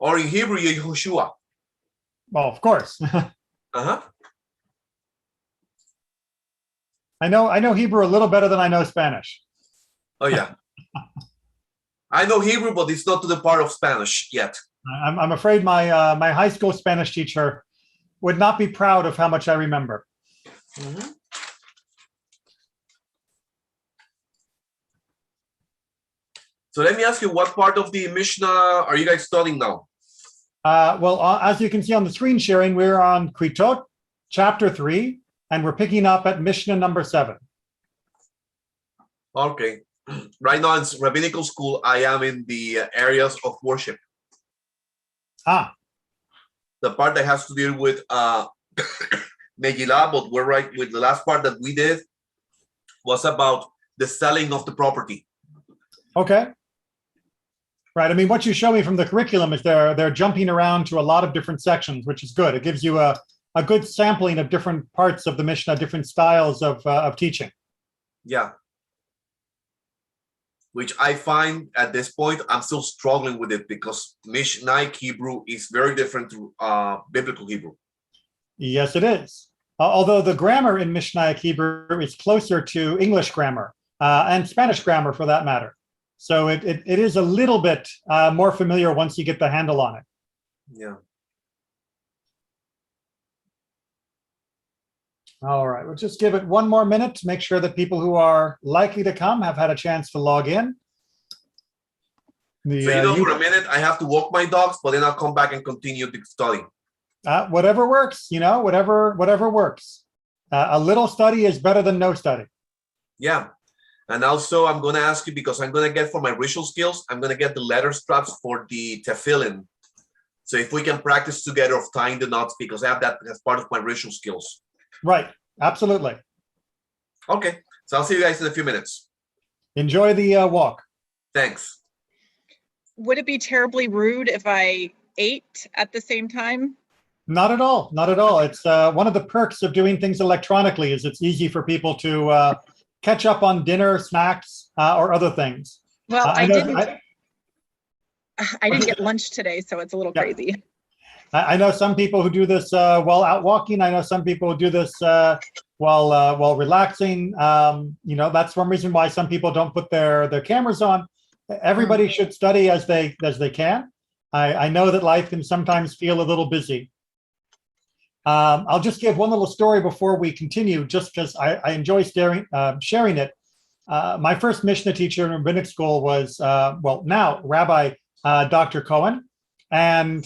Or in Hebrew, Yehoshua. Well, of course. Uh-huh. I know Hebrew a little better than I know Spanish. Oh, yeah. I know Hebrew, but it's not to the part of Spanish yet. I'm afraid my my high school Spanish teacher would not be proud of how much I remember. Mm-hmm. So let me ask you, what part of the Mishnah are you guys studying now? Well, as you can see on the screen sharing, we're on Keritot, chapter 3, and we're picking up at Mishnah number 7. Okay. Right now in rabbinical school, I am in the areas of worship. The part that has to deal with Megillah, but we're right with the last part that we did was about the selling of the property. Okay. Right. I mean, what you show me from the curriculum is they're jumping around to a lot of different sections, which is good. It gives you a good sampling of different parts of the Mishnah, different styles of teaching. Yeah. Which I find at this point, I'm still struggling with it because Mishnaic Hebrew is very different to biblical Hebrew. Yes, it is. Although the grammar in Mishnaic Hebrew is closer to English grammar and Spanish grammar for that matter. So it is a little bit more familiar once you get the handle on it. Yeah. All right, we'll just give it one more minute to make sure that people who are likely to come have had a chance to log in. For a minute, I have to walk my dogs, but then I'll come back and continue the study. Whatever works, whatever works. A little study is better than no study. Yeah. And also, I'm going to ask you, because I'm going to get for my ritual skills, I'm going to get the leather straps for the tefillin. So if we can practice together of tying the knots, because I have that as part of my ritual skills. Right. Absolutely. Okay. So I'll see you guys in a few minutes. Enjoy the walk. Thanks. Would it be terribly rude if I ate at the same time? Not at all. Not at all. It's one of the perks of doing things electronically is it's easy for people to catch up on dinner, snacks, or other things. Well, I didn't get lunch today, so it's a little crazy. I know some people who do this while out walking. I know some people who do this while relaxing. That's one reason why some people don't put their cameras on. Everybody should study as they can. I know that life can sometimes feel a little busy. I'll just give one little story before we continue, just because I enjoy sharing it. My first Mishnah teacher in rabbinic school was, now Rabbi Dr. Cohen, and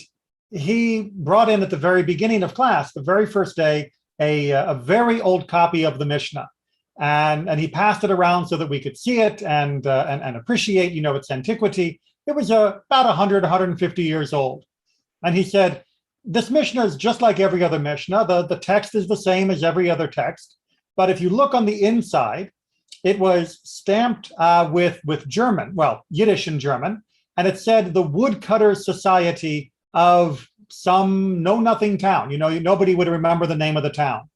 he brought in at the very beginning of class, the very first day, a very old copy of the Mishnah, and he passed it around so that we could see it and appreciate, its antiquity. It was about 100, 150 years old, and he said, "This Mishnah is just like every other Mishnah. The text is the same as every other text, but if you look on the inside, it was stamped with German, Yiddish and German, and it said the Woodcutters Society of some know-nothing town. Nobody would remember the name of the town."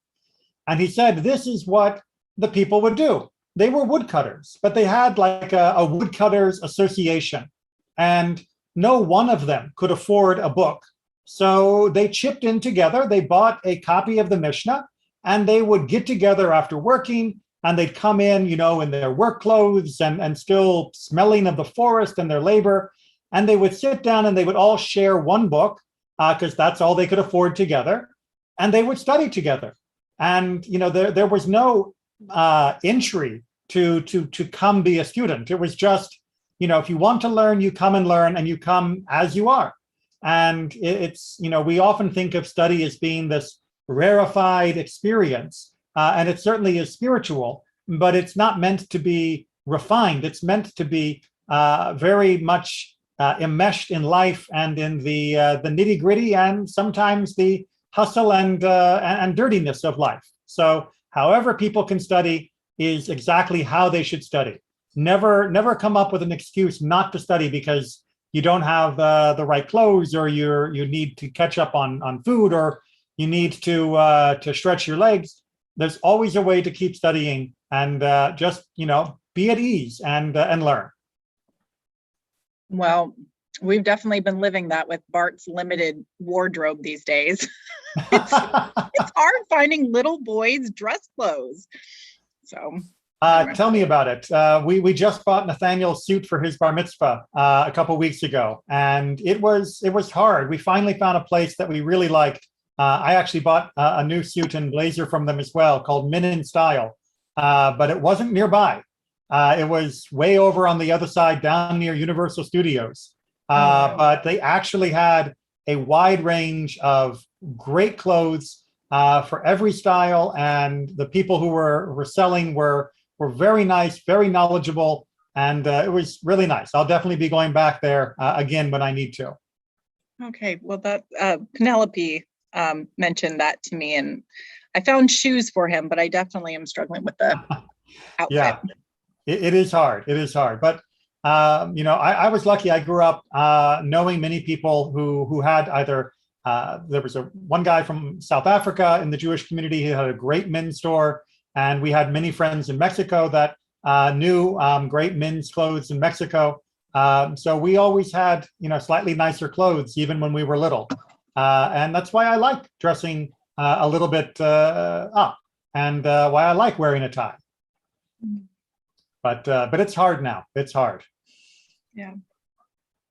And he said, this is what the people would do. They were woodcutters, but they had like a woodcutters association, and no one of them could afford a book. So they chipped in together. They bought a copy of the Mishnah, and they would get together after working, and they'd come in, in their work clothes and still smelling of the forest and their labor. And they would sit down and they would all share one book because that's all they could afford together. And they would study together. And, there was no entry to come be a student. It was just, if you want to learn, you come and learn, and you come as you are. And it's, we often think of study as being this rarefied experience, and it certainly is spiritual, but it's not meant to be refined. It's meant to be very much enmeshed in life and in the nitty-gritty and sometimes the hustle and dirtiness of life. So however people can study is exactly how they should study. Never come up with an excuse not to study because you don't have the right clothes, or you need to catch up on food, or you need to stretch your legs. There's always a way to keep studying, and just be at ease and learn. Well, We've definitely been living that with Bart's limited wardrobe these days. It's hard finding little boys' dress clothes. So tell me about it. We just bought Nathaniel's suit for his bar mitzvah a couple weeks ago, and it was hard. We finally found a place that we really liked. I actually bought a new suit and blazer from them as well, called Men in Style, but it wasn't nearby. It was way over on the other side, down near Universal Studios. But they actually had a wide range of great clothes for every style, and the people who were selling were very nice, very knowledgeable, and it was really nice. I'll definitely be going back there again when I need to. Okay, well, that Penelope mentioned that to me, and I found shoes for him, but I definitely am struggling with the outfit. Yeah, it is hard. It is hard, but I was lucky. I grew up knowing many people who had either there was one guy from South Africa in the Jewish community. He had a great men's store, and we had many friends in Mexico that knew great men's clothes in Mexico. So we always had slightly nicer clothes even when we were little, and that's why I like dressing a little bit up, and why I like wearing a tie. But it's hard now. It's hard. Yeah.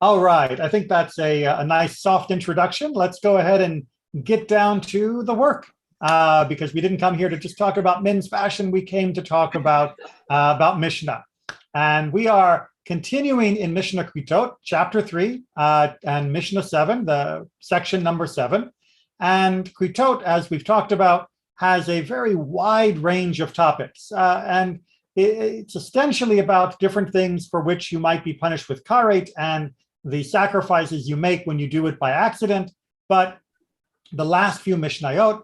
All right. I think that's a nice soft introduction. Let's go ahead and get down to the work, because we didn't come here to just talk about men's fashion. We came to talk about Mishnah, and we are continuing in Mishnah Keritot, chapter 3, and Mishnah 7, the section number 7. And Keritot, as we've talked about, has a very wide range of topics, and it's essentially about different things for which you might be punished with karet and the sacrifices you make when you do it by accident. But the last few Mishnayot,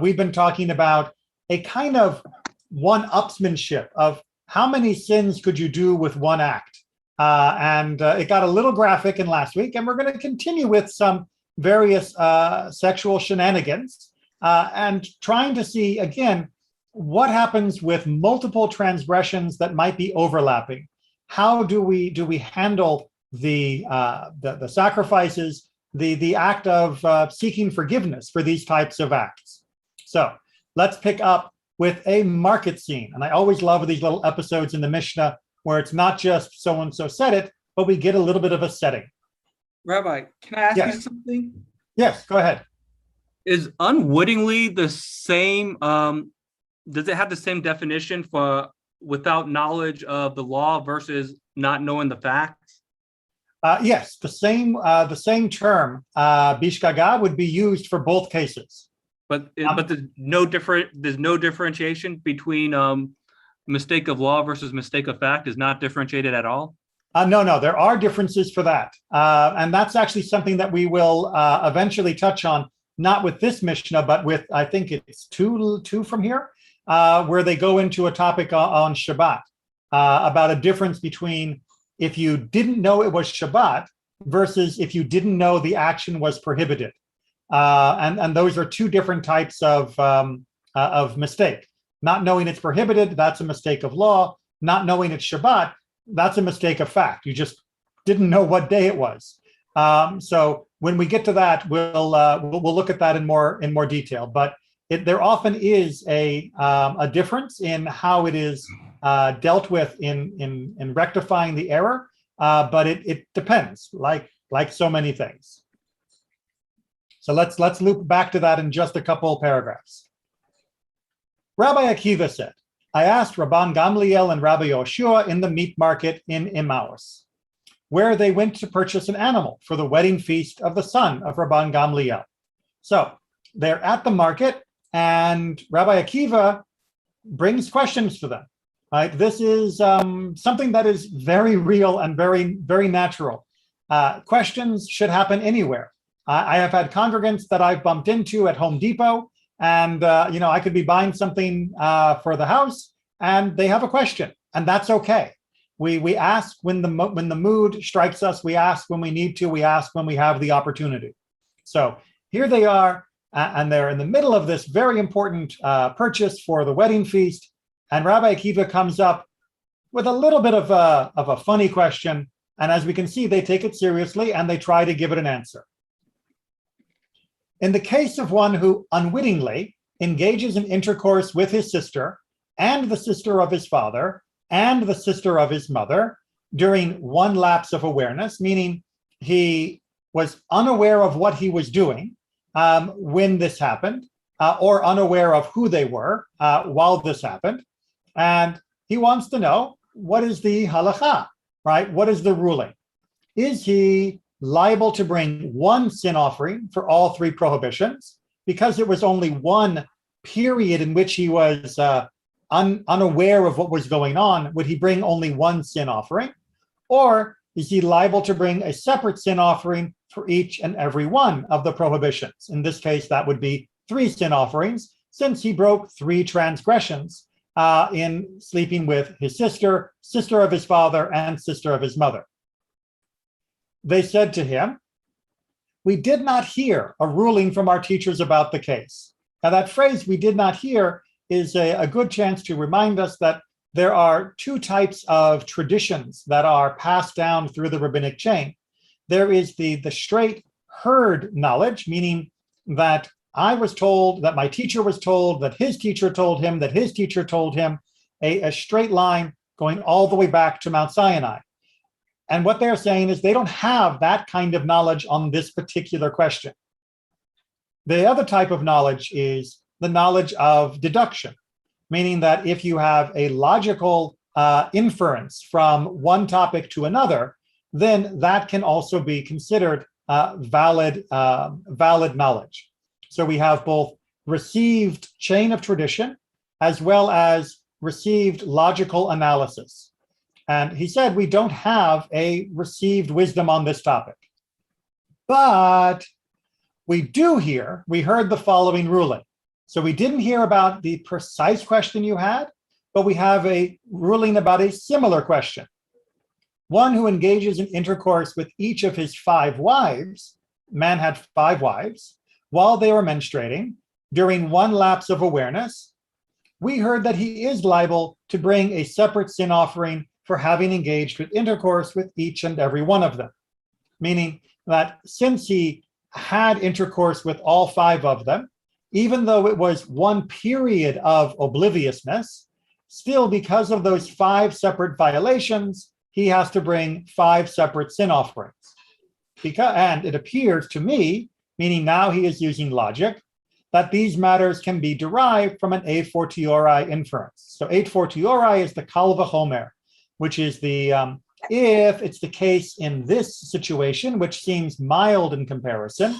we've been talking about a kind of one-upsmanship of how many sins could you do with one act. And it got a little graphic in last week, and we're going to continue with some various sexual shenanigans and trying to see, again, what happens with multiple transgressions that might be overlapping. How do we handle the sacrifices, the act of seeking forgiveness for these types of acts? So let's pick up with a market scene. And I always love these little episodes in the Mishnah where it's not just so-and-so said it, but we get a little bit of a setting. Rabbi, can I ask Yes. you something? Yes, go ahead. Is unwittingly the same, does it have the same definition for without knowledge of the law versus not knowing the facts? Yes, the same term, bishgaga, would be used for both cases. But there's no differentiation between mistake of law versus mistake of fact is not differentiated at all? No, there are differences for that. And that's actually something that we will eventually touch on, not with this Mishnah, but with, I think it's two from here, where they go into a topic on Shabbat, about a difference between if you didn't know it was Shabbat versus if you didn't know the action was prohibited. And those are two different types of mistake. Not knowing it's prohibited, that's a mistake of law. Not knowing it's Shabbat, that's a mistake of fact. You just didn't know what day it was. So when we get to that, we'll look at that in more detail. But there often is a difference in how it is dealt with in rectifying the error, but it depends, like so many things. So let's loop back to that in just a couple of paragraphs. Rabbi Akiva said, I asked Rabban Gamliel and Rabbi Yoshua in the meat market in Emmaus, where they went to purchase an animal for the wedding feast of the son of Rabban Gamliel. So they're at the market, and Rabbi Akiva brings questions for them. Right? This is something that is very real and very, very natural. Questions should happen anywhere. I have had congregants that I've bumped into at Home Depot, and I could be buying something for the house, and they have a question, and that's okay. We ask when the mood strikes us. We ask when we need to. We ask when we have the opportunity. So here they are, and they're in the middle of this very important purchase for the wedding feast. And Rabbi Akiva comes up with a little bit of a funny question. And as we can see, they take it seriously and they try to give it an answer. In the case of one who unwittingly engages in intercourse with his sister and the sister of his father and the sister of his mother during one lapse of awareness, meaning he was unaware of what he was doing when this happened, or unaware of who they were while this happened. And he wants to know, what is the halakha, right? What is the ruling? Is he liable to bring one sin offering for all three prohibitions? Because it was only one period in which he was unaware of what was going on, would he bring only one sin offering? Or is he liable to bring a separate sin offering for each and every one of the prohibitions? In this case, that would be 3 sin offerings, since he broke 3 transgressions in sleeping with his sister, sister of his father, and sister of his mother. They said to him, "We did not hear a ruling from our teachers about the case." Now that phrase, "we did not hear," is a good chance to remind us that there are 2 types of traditions that are passed down through the rabbinic chain. There is the straight heard knowledge, meaning that I was told, that my teacher was told, that his teacher told him, that his teacher told him, a straight line going all the way back to Mount Sinai. And what they're saying is they don't have that kind of knowledge on this particular question. The other type of knowledge is the knowledge of deduction, meaning that if you have a logical inference from one topic to another, then that can also be considered valid knowledge. So we have both received chain of tradition as well as received logical analysis. And he said, we don't have a received wisdom on this topic. But we heard the following ruling. So we didn't hear about the precise question you had, but we have a ruling about a similar question. One who engages in intercourse with each of his 5 wives, man had 5 wives, while they were menstruating, during one lapse of awareness, we heard that he is liable to bring a separate sin offering for having engaged with intercourse with each and every one of them. Meaning that since he had intercourse with all 5 of them, even though it was one period of obliviousness, still because of those 5 separate violations, he has to bring 5 separate sin offerings. And it appears to me, meaning now he is using logic, that these matters can be derived from an a fortiori inference. So a fortiori is the kal v'chomer, which is the, if it's the case in this situation, which seems mild in comparison,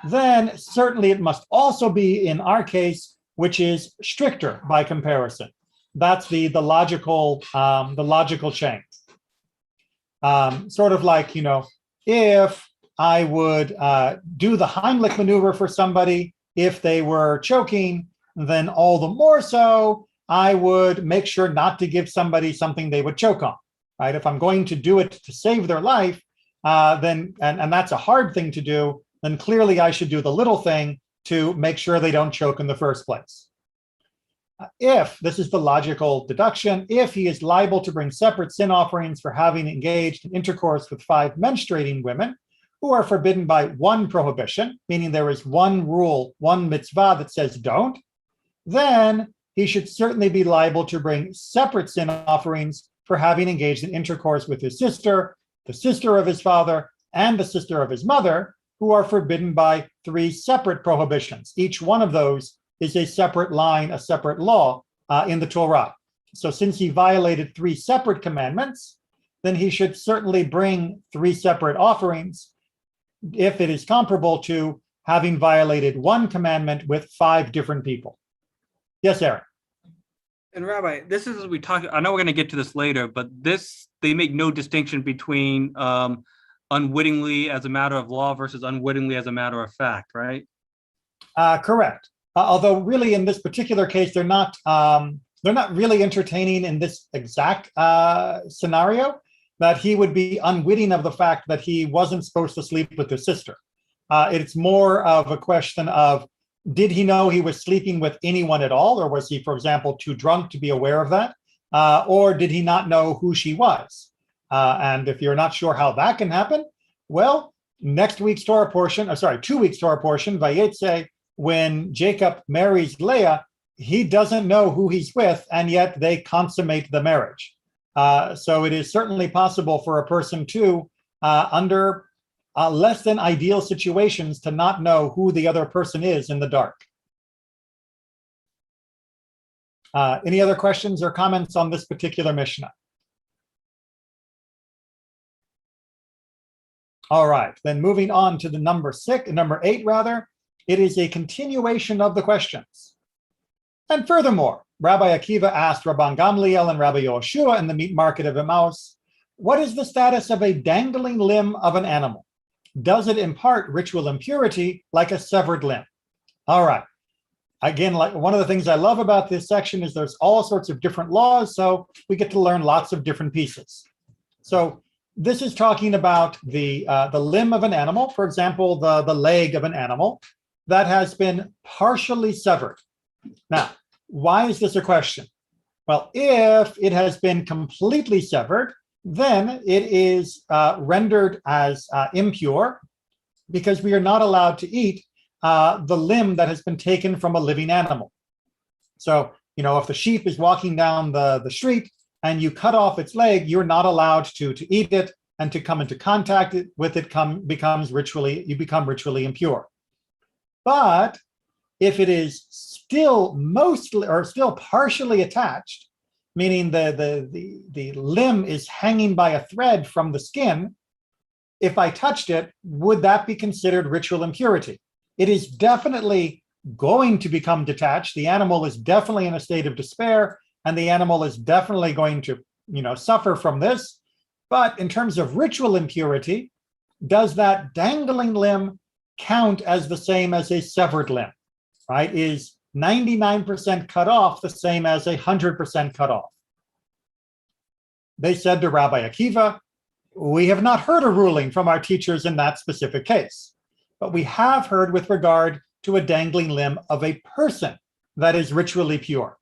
then certainly it must also be in our case, which is stricter by comparison. That's the logical chain. Sort of like, if I would do the Heimlich maneuver for somebody, if they were choking, then all the more so, I would make sure not to give somebody something they would choke on, right? If I'm going to do it to save their life, then, and that's a hard thing to do, then clearly I should do the little thing to make sure they don't choke in the first place. If, this is the logical deduction, if he is liable to bring separate sin offerings for having engaged in intercourse with 5 menstruating women who are forbidden by one prohibition, meaning there is one rule, one mitzvah that says don't, then he should certainly be liable to bring separate sin offerings for having engaged in intercourse with his sister, the sister of his father, and the sister of his mother, who are forbidden by 3 separate prohibitions. Each one of those is a separate line, a separate law in the Torah. So since he violated 3 separate commandments, then he should certainly bring 3 separate offerings if it is comparable to having violated one commandment with 5 different people. Yes, Aaron. And Rabbi, this is, we talk, I know we're going to get to this later, but they make no distinction between unwittingly as a matter of law versus unwittingly as a matter of fact, right? Correct. Although really in this particular case, they're not really entertaining in this exact scenario that he would be unwitting of the fact that he wasn't supposed to sleep with his sister. It's more of a question of, did he know he was sleeping with anyone at all? Or was he, for example, too drunk to be aware of that? Or did he not know who she was? And if you're not sure how that can happen, well, next week's Torah portion, 2 weeks Torah portion, Vayetze, when Jacob marries Leah, he doesn't know who he's with, and yet they consummate the marriage. So it is certainly possible for a person to, under less than ideal situations, to not know who the other person is in the dark. Any other questions or comments on this particular Mishnah? All right, then moving on to the number 8 rather, it is a continuation of the questions. And furthermore, Rabbi Akiva asked Rabban Gamliel and Rabbi Yoshua in the meat market of Emmaus, what is the status of a dangling limb of an animal? Does it impart ritual impurity like a severed limb? All right. Again, like one of the things I love about this section is there's all sorts of different laws, so we get to learn lots of different pieces. So this is talking about the limb of an animal, for example, the leg of an animal that has been partially severed. Now, why is this a question? Well, if it has been completely severed, then it is rendered as impure because we are not allowed to eat the limb that has been taken from a living animal. So, if the sheep is walking down the street and you cut off its leg, you're not allowed to eat it, and to come into contact with it you become ritually impure. But if it is still mostly or still partially attached, meaning the limb is hanging by a thread from the skin, if I touched it, would that be considered ritual impurity? It is definitely going to become detached. The animal is definitely in a state of despair, and the animal is definitely going to, suffer from this. But in terms of ritual impurity, does that dangling limb count as the same as a severed limb? Right? Is 99% cut off the same as 100% cut off? They said to Rabbi Akiva, we have not heard a ruling from our teachers in that specific case, but we have heard with regard to a dangling limb of a person that is ritually pure.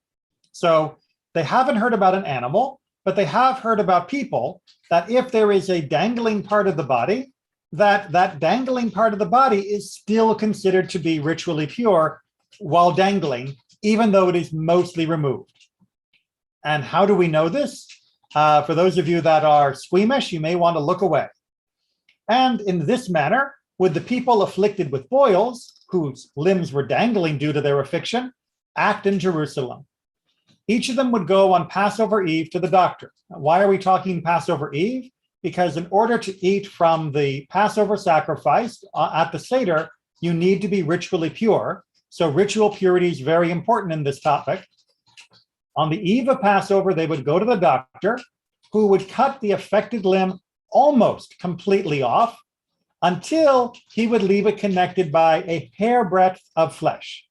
So they haven't heard about an animal, but they have heard about people that if there is a dangling part of the body, that dangling part of the body is still considered to be ritually pure while dangling, even though it is mostly removed. And how do we know this? For those of you that are squeamish, you may want to look away. And in this manner, would the people afflicted with boils, whose limbs were dangling due to their affliction, act in Jerusalem? Each of them would go on Passover Eve to the doctor. Why are we talking Passover Eve? Because in order to eat from the Passover sacrifice at the Seder, you need to be ritually pure. So ritual purity is very important in this topic. On the eve of Passover, they would go to the doctor, who would cut the affected limb almost completely off until he would leave it connected by a hairbreadth of flesh,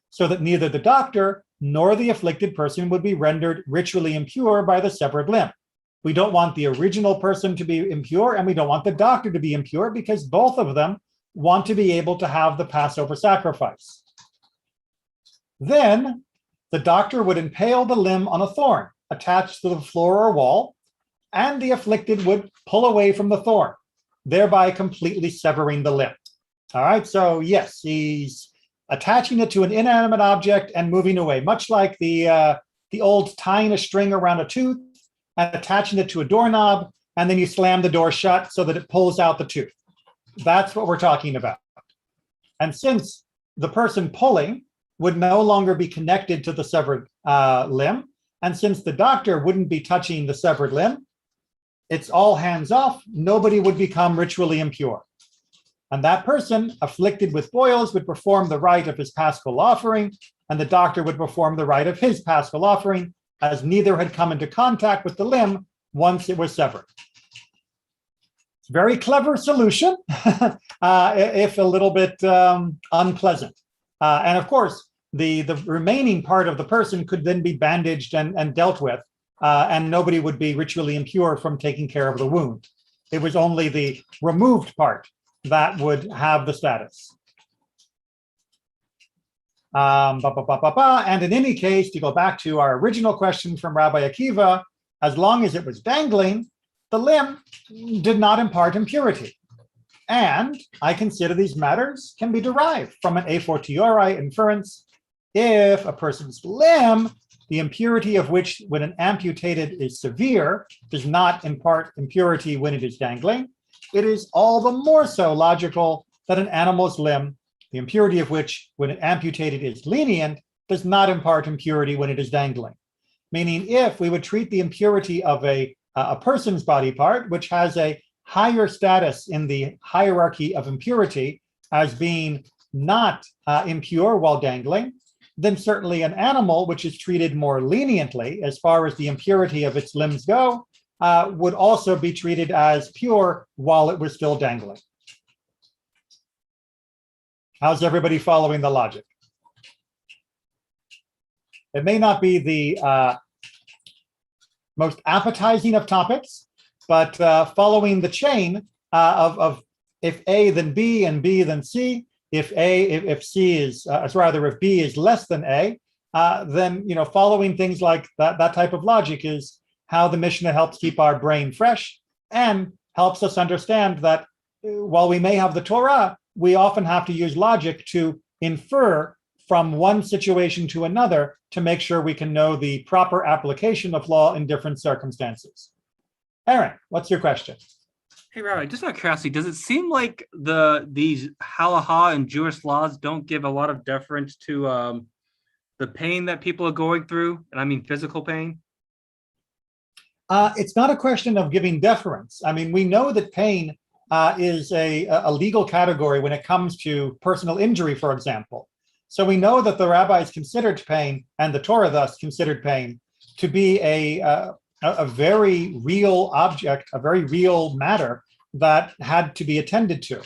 so that neither the doctor nor the afflicted person would be rendered ritually impure by the severed limb. We don't want the original person to be impure, and we don't want the doctor to be impure, because both of them want to be able to have the Passover sacrifice. Then the doctor would impale the limb on a thorn attached to the floor or wall, and the afflicted would pull away from the thorn, thereby completely severing the limb. All right, so yes, he's attaching it to an inanimate object and moving away, much like the old tying a string around a tooth and attaching it to a doorknob, and then you slam the door shut so that it pulls out the tooth. That's what we're talking about. And since the person pulling would no longer be connected to the severed limb, and since the doctor wouldn't be touching the severed limb, it's all hands off, nobody would become ritually impure. And that person afflicted with boils would perform the rite of his paschal offering, and the doctor would perform the rite of his paschal offering, as neither had come into contact with the limb once it was severed. It's a very clever solution, if a little bit unpleasant. And of course, the remaining part of the person could then be bandaged and dealt with, and nobody would be ritually impure from taking care of the wound. It was only the removed part that would have the status. And in any case, to go back to our original question from Rabbi Akiva, as long as it was dangling, the limb did not impart impurity. And I consider these matters can be derived from an a fortiori inference if a person's limb, the impurity of which when it amputated is severe, does not impart impurity when it is dangling. It is all the more so logical that an animal's limb, the impurity of which when it amputated is lenient, does not impart impurity when it is dangling. Meaning if we would treat the impurity of a person's body part, which has a higher status in the hierarchy of impurity as being not impure while dangling, then certainly an animal which is treated more leniently as far as the impurity of its limbs go would also be treated as pure while it was still dangling. How's everybody following the logic? It may not be the most appetizing of topics, but following the chain of if A then B and B then C, if C is if B is less than A, then following things like that type of logic is how the Mishnah helps keep our brain fresh and helps us understand that while we may have the Torah, we often have to use logic to infer from one situation to another to make sure we can know the proper application of law in different circumstances. Aaron, what's your question? Hey, Rabbi, just out of curiosity, does it seem like these halacha and Jewish laws don't give a lot of deference to the pain that people are going through? And I mean physical pain? It's not a question of giving deference. I mean, we know that pain is a legal category when it comes to personal injury, for example. So we know that the rabbis considered pain, and the Torah thus considered pain, to be a very real object, a very real matter that had to be attended to.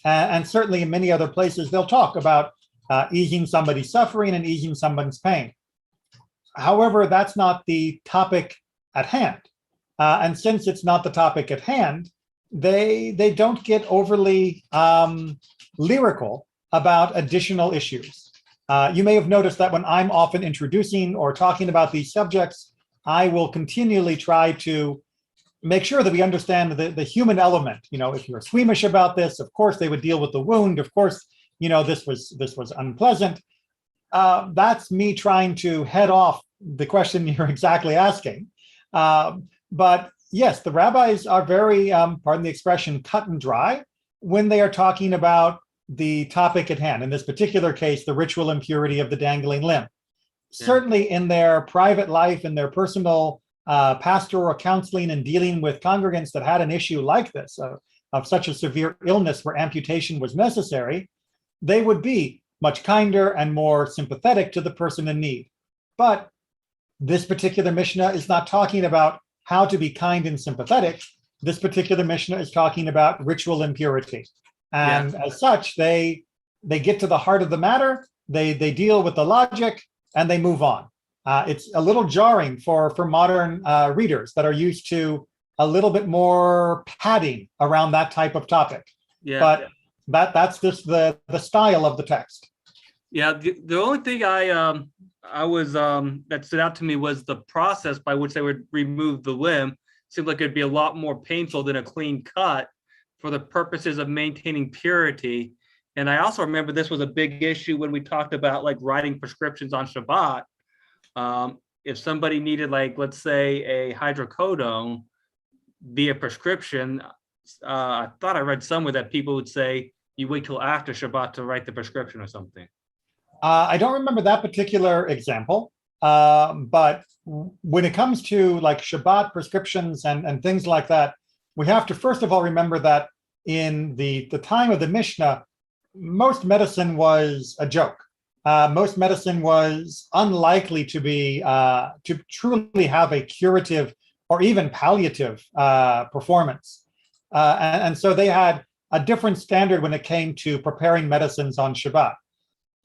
And certainly in many other places, they'll talk about easing somebody's suffering and easing someone's pain. However, that's not the topic at hand. And since it's not the topic at hand, they don't get overly lyrical about additional issues. You may have noticed that when I'm often introducing or talking about these subjects, I will continually try to make sure that we understand the human element. If you're squeamish about this, of course they would deal with the wound. Of course, this was unpleasant. That's me trying to head off the question you're exactly asking. But yes, the rabbis are very, pardon the expression, cut and dry when they are talking about the topic at hand. In this particular case, the ritual impurity of the dangling limb. Yeah. Certainly in their private life, in their personal pastoral counseling and dealing with congregants that had an issue like this, of such a severe illness where amputation was necessary, they would be much kinder and more sympathetic to the person in need. But this particular Mishnah is not talking about how to be kind and sympathetic. This particular Mishnah is talking about ritual impurity. And as such, they get to the heart of the matter, they deal with the logic, and they move on. It's a little jarring for modern readers that are used to a little bit more padding around that type of topic. But that's just the style of the text. Yeah, the only thing I was that stood out to me was the process by which they would remove the limb. Seemed like it'd be a lot more painful than a clean cut for the purposes of maintaining purity. And I also remember this was a big issue when we talked about like writing prescriptions on Shabbat. If somebody needed, like, let's say a hydrocodone via prescription, I thought I read somewhere that people would say you wait till after Shabbat to write the prescription or something. I don't remember that particular example, but when it comes to like Shabbat prescriptions and things like that, we have to first of all remember that in the time of the Mishnah, most medicine was a joke. Most medicine was unlikely to be to truly have a curative or even palliative performance, and so they had a different standard when it came to preparing medicines on Shabbat.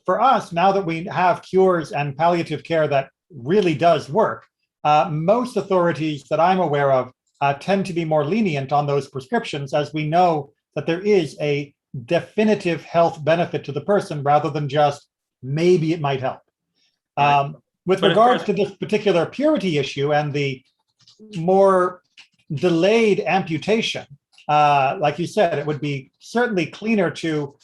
For us, now that we have cures and palliative care that really does work, most authorities that I'm aware of tend to be more lenient on those prescriptions, as we know that there is a definitive health benefit to the person rather than just maybe it might help. With regards to this particular purity issue and the more delayed amputation, like you said, it would be certainly cleaner to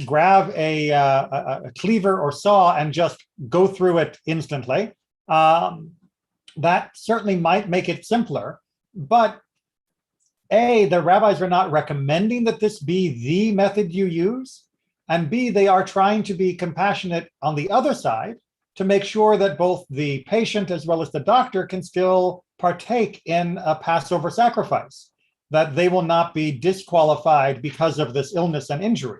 grab a cleaver or saw and just go through it instantly. That certainly might make it simpler, but A, the rabbis are not recommending that this be the method you use, and B, they are trying to be compassionate on the other side to make sure that both the patient as well as the doctor can still partake in a Passover sacrifice, that they will not be disqualified because of this illness and injury.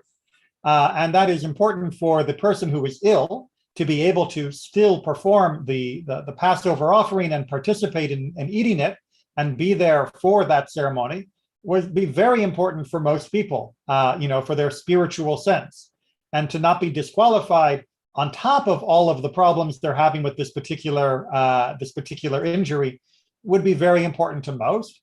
And that is important for the person who is ill to be able to still perform the Passover offering and participate in eating it and be there for that ceremony would be very important for most people, for their spiritual sense. And to not be disqualified on top of all of the problems they're having with this particular injury would be very important to most.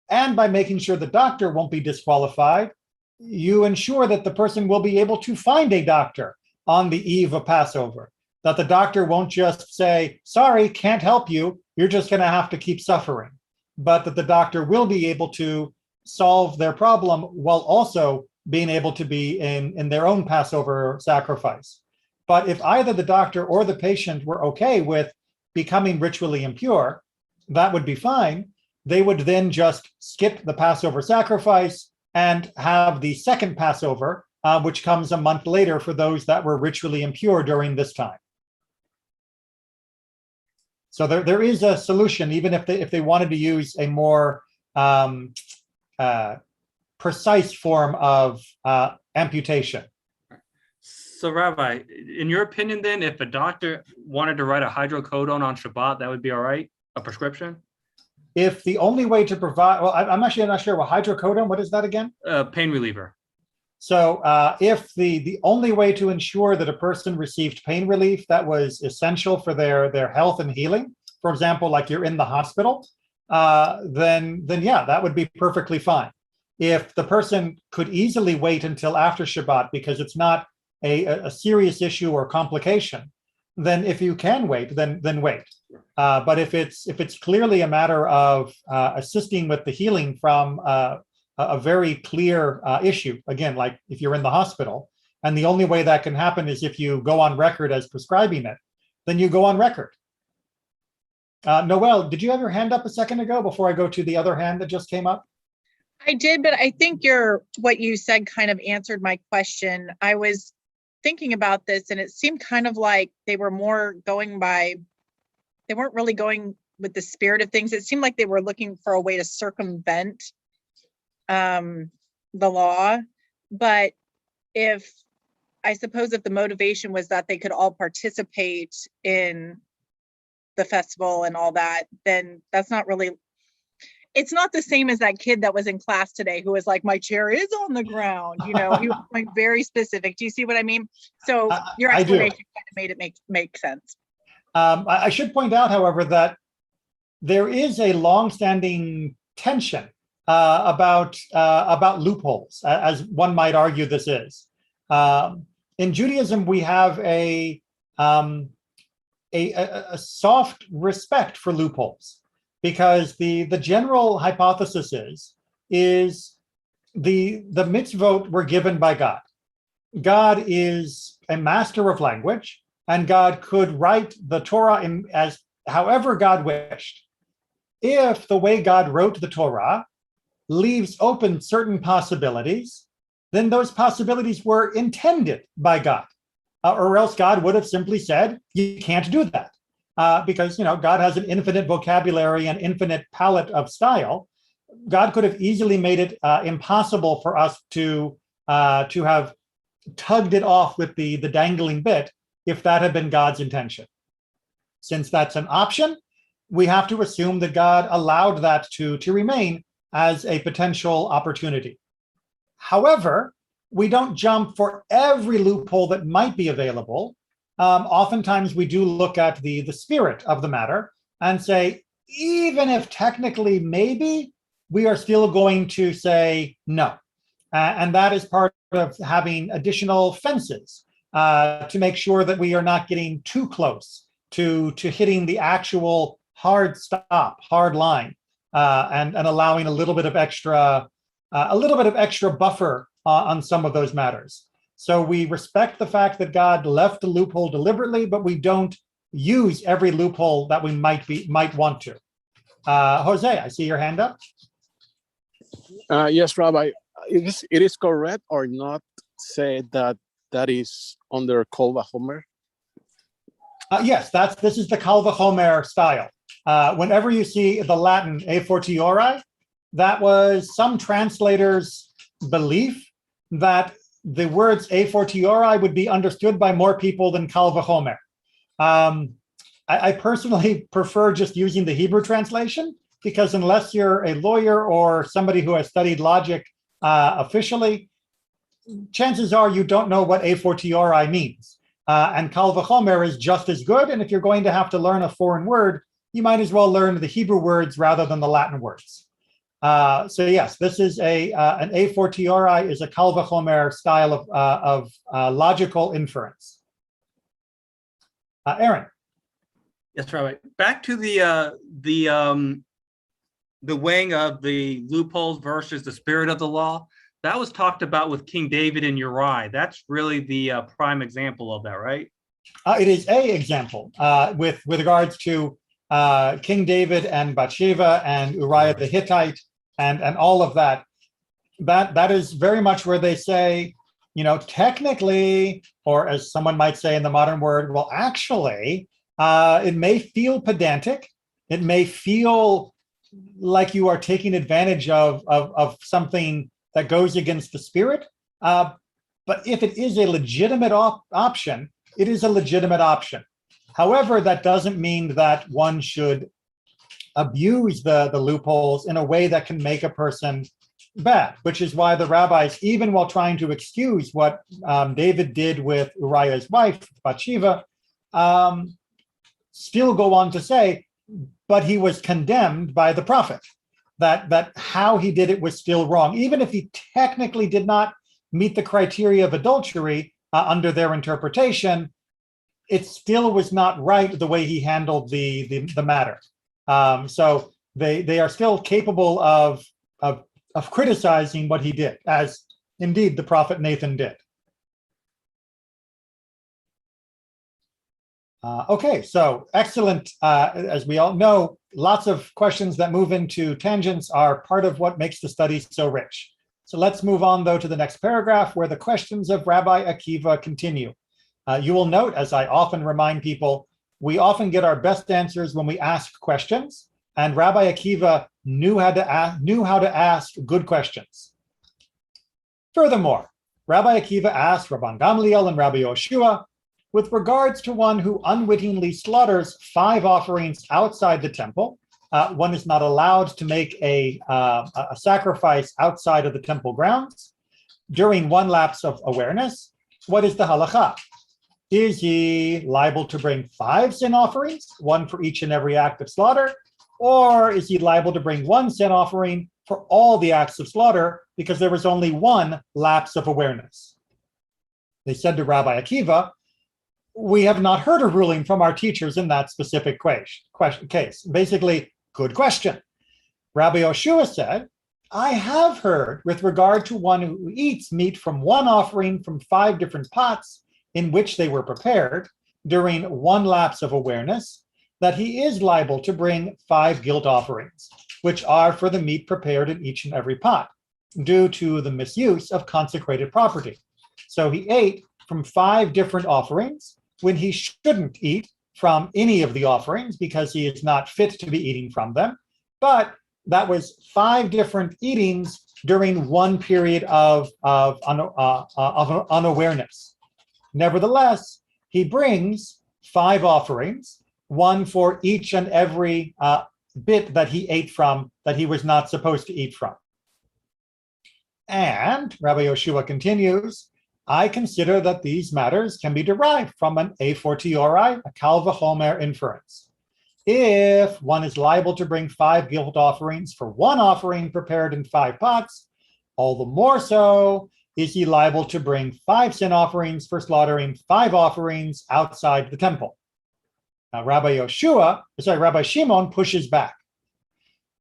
And by making sure the doctor won't be disqualified, you ensure that the person will be able to find a doctor on the eve of Passover, that the doctor won't just say, sorry, can't help you, you're just going to have to keep suffering, but that the doctor will be able to solve their problem while also being able to be in their own Passover sacrifice. But if either the doctor or the patient were okay with becoming ritually impure, that would be fine. They would then just skip the Passover sacrifice and have the second Passover, which comes a month later for those that were ritually impure during this time. So there is a solution, even if they wanted to use a more precise form of amputation. So, Rabbi, in your opinion, then, if a doctor wanted to write a hydrocodone on Shabbat, that would be all right? A prescription? If the only way to provide, well, I'm actually not sure. Well, hydrocodone, what is that again? Pain reliever. So if the only way to ensure that a person received pain relief that was essential for their health and healing, for example, like you're in the hospital, then yeah, that would be perfectly fine. If the person could easily wait until after Shabbat because it's not a serious issue or complication, then if you can wait, then wait. But if it's clearly a matter of assisting with the healing from a very clear issue, again, like if you're in the hospital, and the only way that can happen is if you go on record as prescribing it, then you go on record. Noelle, did you have your hand up a second ago before I go to the other hand that just came up? I did, but I think what you said kind of answered my question. I was thinking about this and it seemed kind of like they were more going by, they weren't really going with the spirit of things. It seemed like they were looking for a way to circumvent the law. But I suppose if the motivation was that they could all participate in the festival and all that, then that's not really, it's not the same as that kid that was in class today who was like, my chair is on the ground. He was like very specific. Do you see what I mean? So your explanation kind of made it make sense. I should point out, however, that there is a longstanding tension about loopholes, as one might argue this is. In Judaism, we have a soft respect for loopholes, because the general hypothesis is the mitzvot were given by God. God is a master of language, and God could write the Torah as however God wished. If the way God wrote the Torah leaves open certain possibilities, then those possibilities were intended by God, or else God would have simply said, you can't do that. Because God has an infinite vocabulary and infinite palette of style. God could have easily made it impossible for us to have tugged it off with the dangling bit if that had been God's intention. Since that's an option, we have to assume that God allowed that to remain as a potential opportunity. However, we don't jump for every loophole that might be available. Oftentimes we do look at the spirit of the matter and say, even if technically maybe, we are still going to say no. And that is part of having additional fences to make sure that we are not getting too close to hitting the actual hard stop, hard line and allowing a little bit of extra buffer on some of those matters. So we respect the fact that God left the loophole deliberately, but we don't use every loophole that we might want to. Jose, I see your hand up. Yes, Rabbi, it is correct or not say that is under Kol Vachomer? Yes, this is the Kal Vachomer style. Whenever you see the Latin a fortiori, that was some translators' belief that the words a fortiori would be understood by more people than Kal Vachomer. I personally prefer just using the Hebrew translation, because unless you're a lawyer or somebody who has studied logic officially, chances are you don't know what a fortiori means. And Kal Vachomer is just as good. And if you're going to have to learn a foreign word, you might as well learn the Hebrew words rather than the Latin words. So yes, this is an a fortiori is a Kal Vachomer style of logical inference. Aaron. Yes, Rabbi. Back to the weighing of the loopholes versus the spirit of the law. That was talked about with King David and Uriah. That's really the prime example of that, right? It is a example with regards to King David and Bathsheba and Uriah the Hittite and all of that. That is very much where they say, technically, or as someone might say in the modern word, well, actually, it may feel pedantic. It may feel like you are taking advantage of something that goes against the spirit. But if it is a legitimate option, it is a legitimate option. However, that doesn't mean that one should abuse the loopholes in a way that can make a person bad, which is why the rabbis, even while trying to excuse what David did with Uriah's wife, Bathsheba, still go on to say, but he was condemned by the prophet, that how he did it was still wrong. Even if he technically did not meet the criteria of adultery under their interpretation, it still was not right the way he handled the matter. So they are still capable of criticizing what he did, as indeed the prophet Nathan did. Okay, so excellent. As we all know, lots of questions that move into tangents are part of what makes the study so rich. So let's move on, though, to the next paragraph where the questions of Rabbi Akiva continue. You will note, as I often remind people, we often get our best answers when we ask questions, and Rabbi Akiva knew how to ask good questions. Furthermore, Rabbi Akiva asked Rabban Gamliel and Rabbi Yoshua, with regards to one who unwittingly slaughters 5 offerings outside the temple, one is not allowed to make a sacrifice outside of the temple grounds during one lapse of awareness. What is the halacha? Is he liable to bring 5 sin offerings, one for each and every act of slaughter, or is he liable to bring 1 sin offering for all the acts of slaughter because there was only 1 lapse of awareness? They said to Rabbi Akiva, we have not heard a ruling from our teachers in that specific case. Basically, good question. Rabbi Yoshua said, I have heard with regard to one who eats meat from 1 offering from 5 different pots in which they were prepared during 1 lapse of awareness, that he is liable to bring 5 guilt offerings, which are for the meat prepared in each and every pot, due to the misuse of consecrated property. So he ate from 5 different offerings when he shouldn't eat from any of the offerings because he is not fit to be eating from them. But that was 5 different eatings during 1 period of unawareness. Nevertheless, he brings 5 offerings, 1 for each and every bit that he ate from that he was not supposed to eat from. And Rabbi Yoshua continues, I consider that these matters can be derived from an a fortiori, a kal vachomer inference. If one is liable to bring 5 guilt offerings for 1 offering prepared in 5 pots, all the more so is he liable to bring 5 sin offerings for slaughtering 5 offerings outside the temple. Now, Rabbi Shimon pushes back.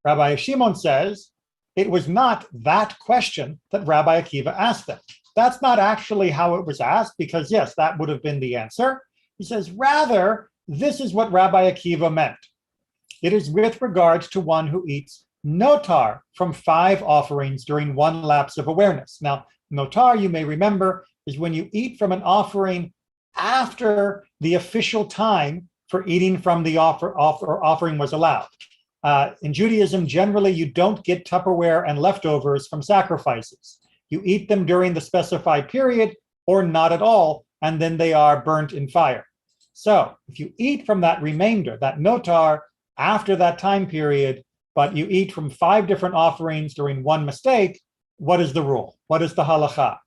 Rabbi Shimon says, it was not that question that Rabbi Akiva asked them. That's not actually how it was asked, because yes, that would have been the answer. He says, rather, this is what Rabbi Akiva meant. It is with regard to one who eats notar from 5 offerings during 1 lapse of awareness. Now, notar, you may remember, is when you eat from an offering after the official time for eating from the offering was allowed. In Judaism, generally, you don't get Tupperware and leftovers from sacrifices. You eat them during the specified period or not at all, and then they are burnt in fire. So if you eat from that remainder, that notar, after that time period, but you eat from 5 different offerings during 1 mistake, what is the rule? What is the halacha?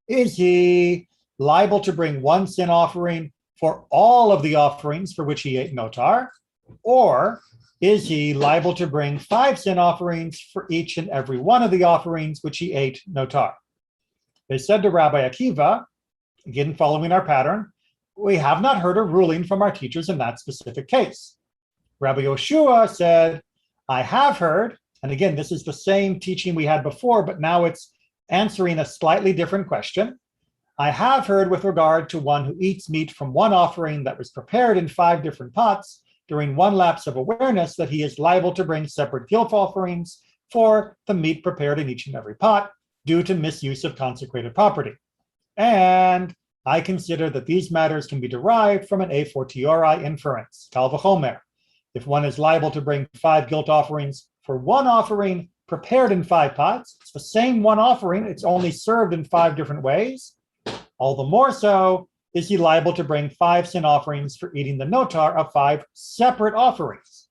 Is he liable to bring 1 sin offering for all of the offerings for which he ate notar? Or is he liable to bring 5 sin offerings for each and every one of the offerings which he ate notar? They said to Rabbi Akiva, again following our pattern, we have not heard a ruling from our teachers in that specific case. Rabbi Yoshua said, I have heard, and again, this is the same teaching we had before, but now it's answering a slightly different question. I have heard with regard to one who eats meat from 1 offering that was prepared in 5 different pots during 1 lapse of awareness that he is liable to bring separate guilt offerings for the meat prepared in each and every pot due to misuse of consecrated property. And I consider that these matters can be derived from an a fortiori inference, kal v'chomer. If one is liable to bring 5 guilt offerings for 1 offering prepared in 5 pots, it's the same 1 offering, it's only served in 5 different ways. All the more so is he liable to bring 5 sin offerings for eating the notar of 5 separate offerings.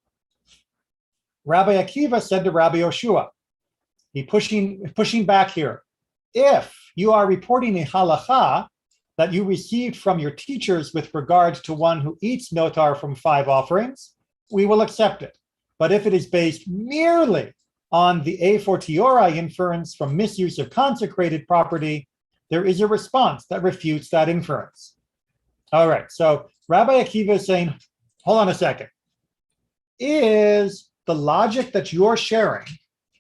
Rabbi Akiva said to Rabbi Yoshua, he pushing back here, if you are reporting a halacha that you received from your teachers with regard to one who eats notar from 5 offerings, we will accept it. But if it is based merely on the a fortiori inference from misuse of consecrated property, there is a response that refutes that inference. All right, so Rabbi Akiva is saying, hold on a second. Is the logic that you're sharing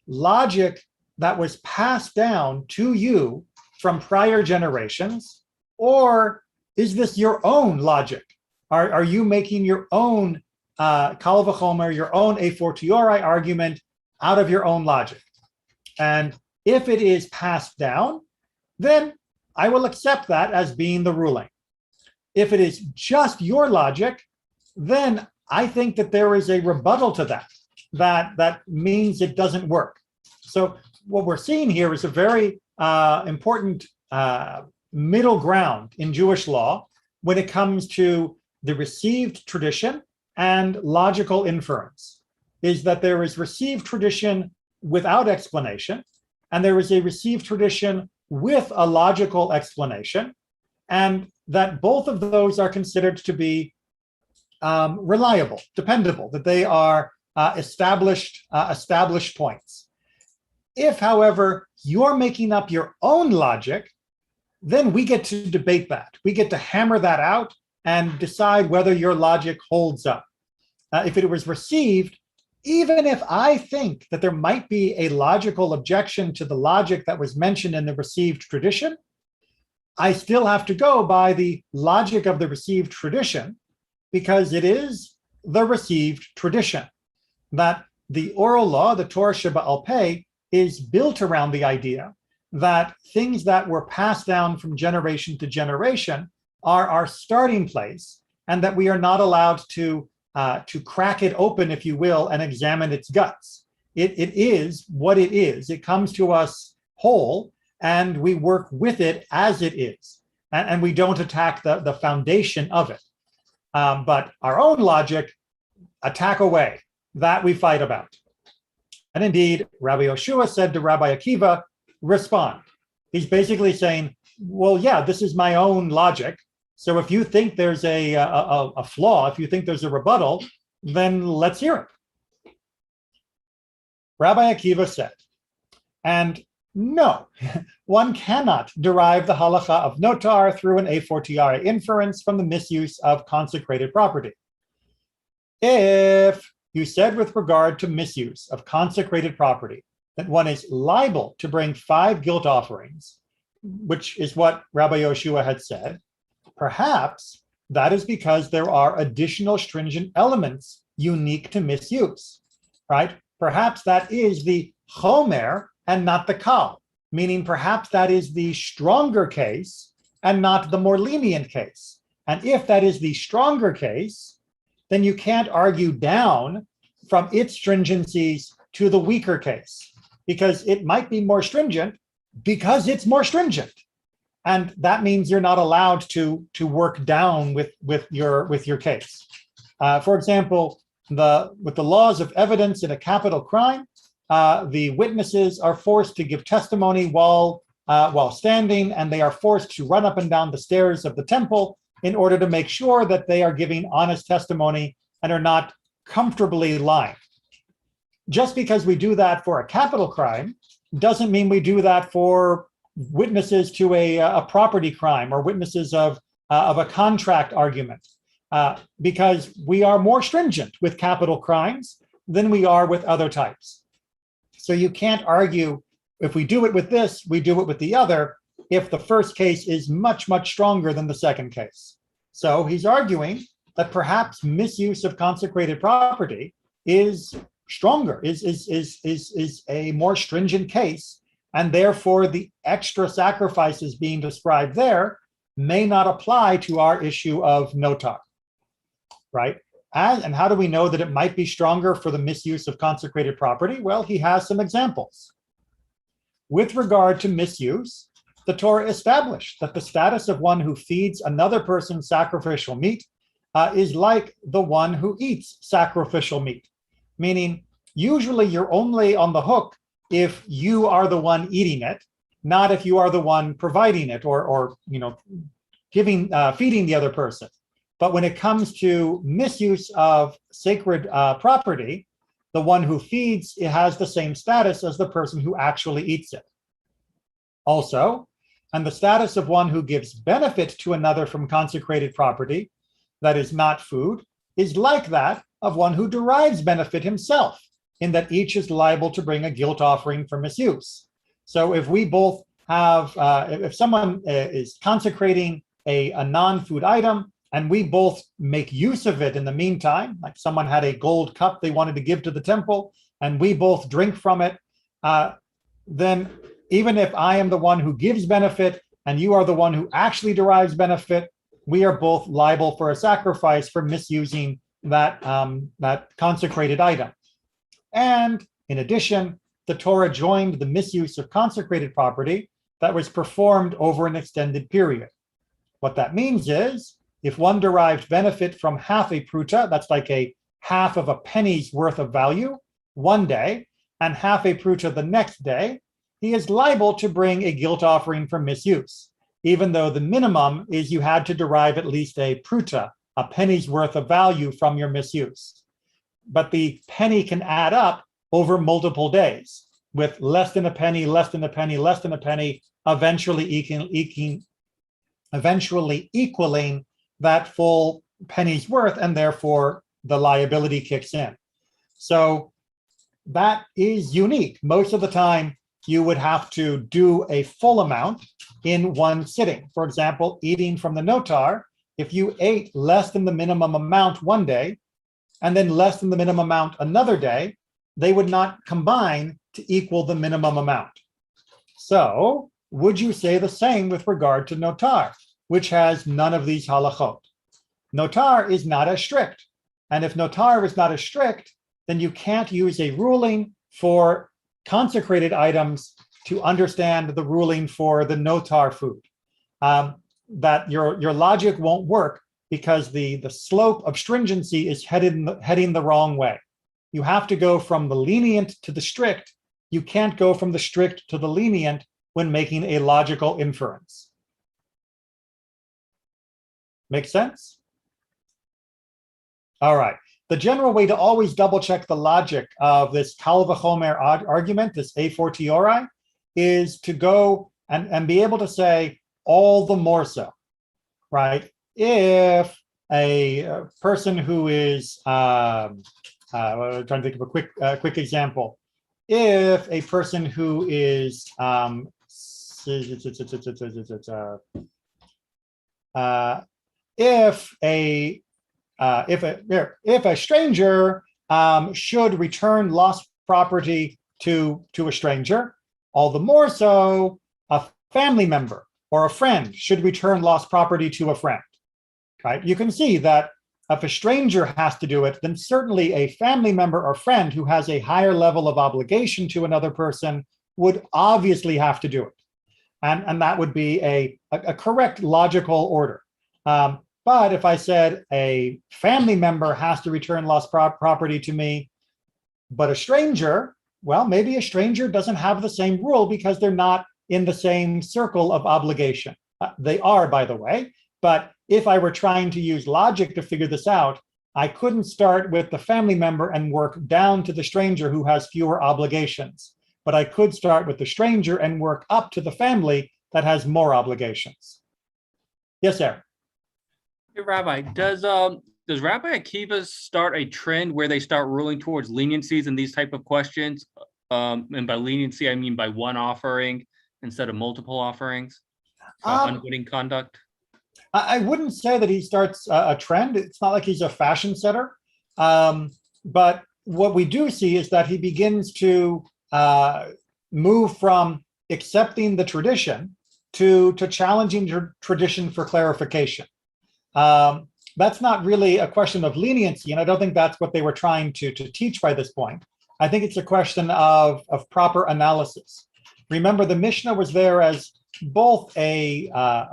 logic that was passed down to you from prior generations, or is this your own logic? Are you making your own kal v'chomer, your own a fortiori argument out of your own logic? And if it is passed down, then I will accept that as being the ruling. If it is just your logic, then I think that there is a rebuttal to that means it doesn't work. So what we're seeing here is a very important middle ground in Jewish law when it comes to the received tradition and logical inference, is that there is received tradition without explanation, and there is a received tradition with a logical explanation, and that both of those are considered to be reliable, dependable, that they are established points. If, however, you're making up your own logic, then we get to debate that. We get to hammer that out and decide whether your logic holds up. If it was received, even if I think that there might be a logical objection to the logic that was mentioned in the received tradition, I still have to go by the logic of the received tradition, because it is the received tradition. That the oral law, the Torah Sheba'al Peh, is built around the idea that things that were passed down from generation to generation are our starting place, and that we are not allowed to crack it open, if you will, and examine its guts. It is what it is. It comes to us whole, and we work with it as it is, and we don't attack the foundation of it. But our own logic, attack away. That we fight about. And indeed, Rabbi Yoshua said to Rabbi Akiva, respond. He's basically saying, well, yeah, this is my own logic. So if you think there's a flaw, if you think there's a rebuttal, then let's hear it. Rabbi Akiva said, and no, one cannot derive the halacha of notar through an a fortiori inference from the misuse of consecrated property. If you said with regard to misuse of consecrated property that one is liable to bring 5 guilt offerings, which is what Rabbi Yoshua had said. Perhaps that is because there are additional stringent elements unique to misuse, right? Perhaps that is the chomer and not the kal, meaning perhaps that is the stronger case and not the more lenient case. And if that is the stronger case, then you can't argue down from its stringencies to the weaker case, because it might be more stringent because it's more stringent. And that means you're not allowed to work down with your case. For example, with the laws of evidence in a capital crime, the witnesses are forced to give testimony while standing, and they are forced to run up and down the stairs of the temple in order to make sure that they are giving honest testimony and are not comfortably lying. Just because we do that for a capital crime doesn't mean we do that for witnesses to a property crime or witnesses of a contract argument, because we are more stringent with capital crimes than we are with other types. So you can't argue if we do it with this, we do it with the other, if the first case is much, much stronger than the second case. So he's arguing that perhaps misuse of consecrated property is stronger, is a more stringent case, and therefore the extra sacrifices being described there may not apply to our issue of notar, right? And how do we know that it might be stronger for the misuse of consecrated property? Well, he has some examples. With regard to misuse, the Torah established that the status of one who feeds another person's sacrificial meat is like the one who eats sacrificial meat, meaning usually you're only on the hook if you are the one eating it, not if you are the one providing it or feeding the other person. But when it comes to misuse of sacred property, the one who feeds, it has the same status as the person who actually eats it. Also, and the status of one who gives benefit to another from consecrated property that is not food is like that of one who derives benefit himself, in that each is liable to bring a guilt offering for misuse. So if we both have, if someone is consecrating a non-food item, and we both make use of it in the meantime, like someone had a gold cup they wanted to give to the temple, and we both drink from it, then even if I am the one who gives benefit and you are the one who actually derives benefit, we are both liable for a sacrifice for misusing that consecrated item. And in addition, the Torah joined the misuse of consecrated property that was performed over an extended period. What that means is, if one derived benefit from half a pruta, that's like a half of a penny's worth of value, one day, and half a pruta the next day, he is liable to bring a guilt offering for misuse, even though the minimum is you had to derive at least a pruta, a penny's worth of value from your misuse. But the penny can add up over multiple days, with less than a penny, less than a penny, less than a penny, eventually equaling that full penny's worth, and therefore the liability kicks in. So that is unique. Most of the time, you would have to do a full amount in one sitting. For example, eating from the notar, if you ate less than the minimum amount one day, and then less than the minimum amount another day, they would not combine to equal the minimum amount. So would you say the same with regard to notar, which has none of these halachot? Notar is not as strict. And if notar is not as strict, then you can't use a ruling for consecrated items to understand the ruling for the notar food. That your logic won't work because the slope of stringency is heading the wrong way. You have to go from the lenient to the strict. You can't go from the strict to the lenient when making a logical inference. Make sense? All right. The general way to always double check the logic of this kal v'chomer argument, this a fortiori, is to go and be able to say all the more so, right? If a person who is I'm trying to think of a quick example. If a person who is if a stranger should return lost property to a stranger, all the more so a family member or a friend should return lost property to a friend. Right? You can see that if a stranger has to do it, then certainly a family member or friend who has a higher level of obligation to another person would obviously have to do it. And that would be a correct logical order. But if I said a family member has to return lost property to me, but a stranger, well, maybe a stranger doesn't have the same rule because they're not in the same circle of obligation. They are, by the way. But if I were trying to use logic to figure this out, I couldn't start with the family member and work down to the stranger who has fewer obligations. But I could start with the stranger and work up to the family that has more obligations. Yes, Aaron. Hey, Rabbi, does Rabbi Akiva start a trend where they start ruling towards leniencies in these type of questions? And by leniency, I mean by one offering instead of multiple offerings for unwitting conduct? I wouldn't say that he starts a trend. It's not like he's a fashion setter. But what we do see is that he begins to move from accepting the tradition to challenging tradition for clarification. That's not really a question of leniency, and I don't think that's what they were trying to teach by this point. I think it's a question of proper analysis. Remember, the Mishnah was there as both a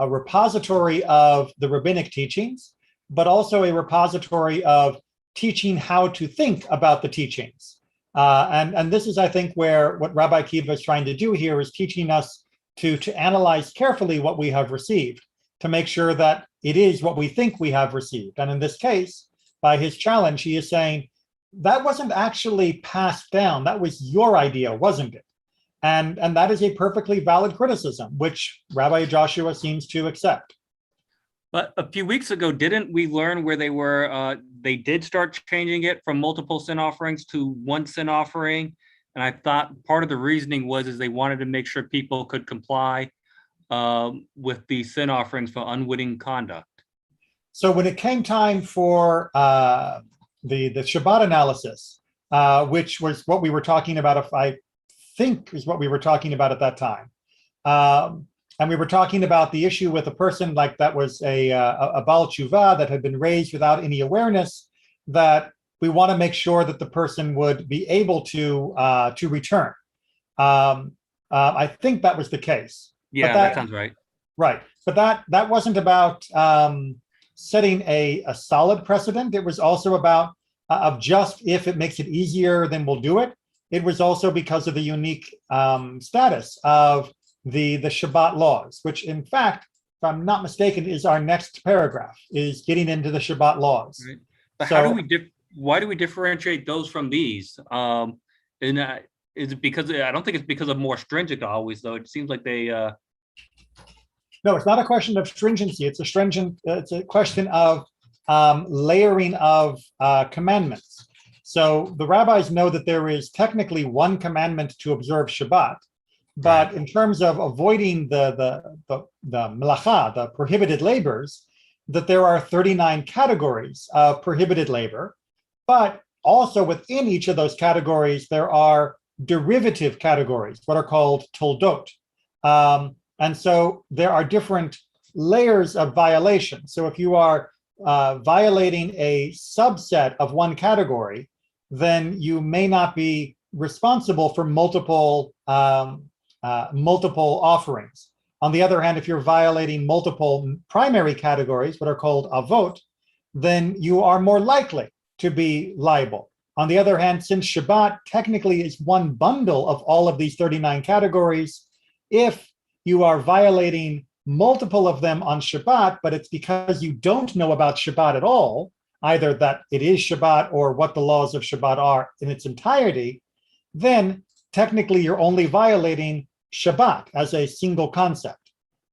repository of the rabbinic teachings, but also a repository of teaching how to think about the teachings. And this is, I think, where what Rabbi Akiva is trying to do here is teaching us to analyze carefully what we have received, to make sure that it is what we think we have received. And in this case, by his challenge, he is saying, that wasn't actually passed down. That was your idea, wasn't it? And that is a perfectly valid criticism, which Rabbi Joshua seems to accept. But a few weeks ago, didn't we learn where they did start changing it from multiple sin offerings to one sin offering? And I thought part of the reasoning was they wanted to make sure people could comply with the sin offerings for unwitting conduct. So when it came time for the Shabbat analysis, which was what we were talking about, if I think is what we were talking about at that time. And we were talking about the issue with a person like that was a Baal Tshuva that had been raised without any awareness, that we want to make sure that the person would be able to return. I think that was the case. Yeah, that sounds right. Right. But that wasn't about setting a solid precedent. It was also about of just if it makes it easier, then we'll do it. It was also because of the unique status of the Shabbat laws, which in fact, if I'm not mistaken, is our next paragraph, is getting into the Shabbat laws. Right. But so, why do we differentiate those from these? Is it because, I don't think it's because of more stringent always, though. It seems like they... No, it's not a question of stringency. It's a question of layering of commandments. So the rabbis know that there is technically one commandment to observe Shabbat, but in terms of avoiding the melacha, the prohibited labors, that there are 39 categories of prohibited labor, but also within each of those categories, there are derivative categories, what are called toldot. And so there are different layers of violation. So if you are violating a subset of one category, then you may not be responsible for multiple offerings. On the other hand, if you're violating multiple primary categories, what are called avot, then you are more likely to be liable. On the other hand, since Shabbat technically is one bundle of all of these 39 categories, if you are violating multiple of them on Shabbat, but it's because you don't know about Shabbat at all, either that it is Shabbat or what the laws of Shabbat are in its entirety, then technically you're only violating Shabbat as a single concept.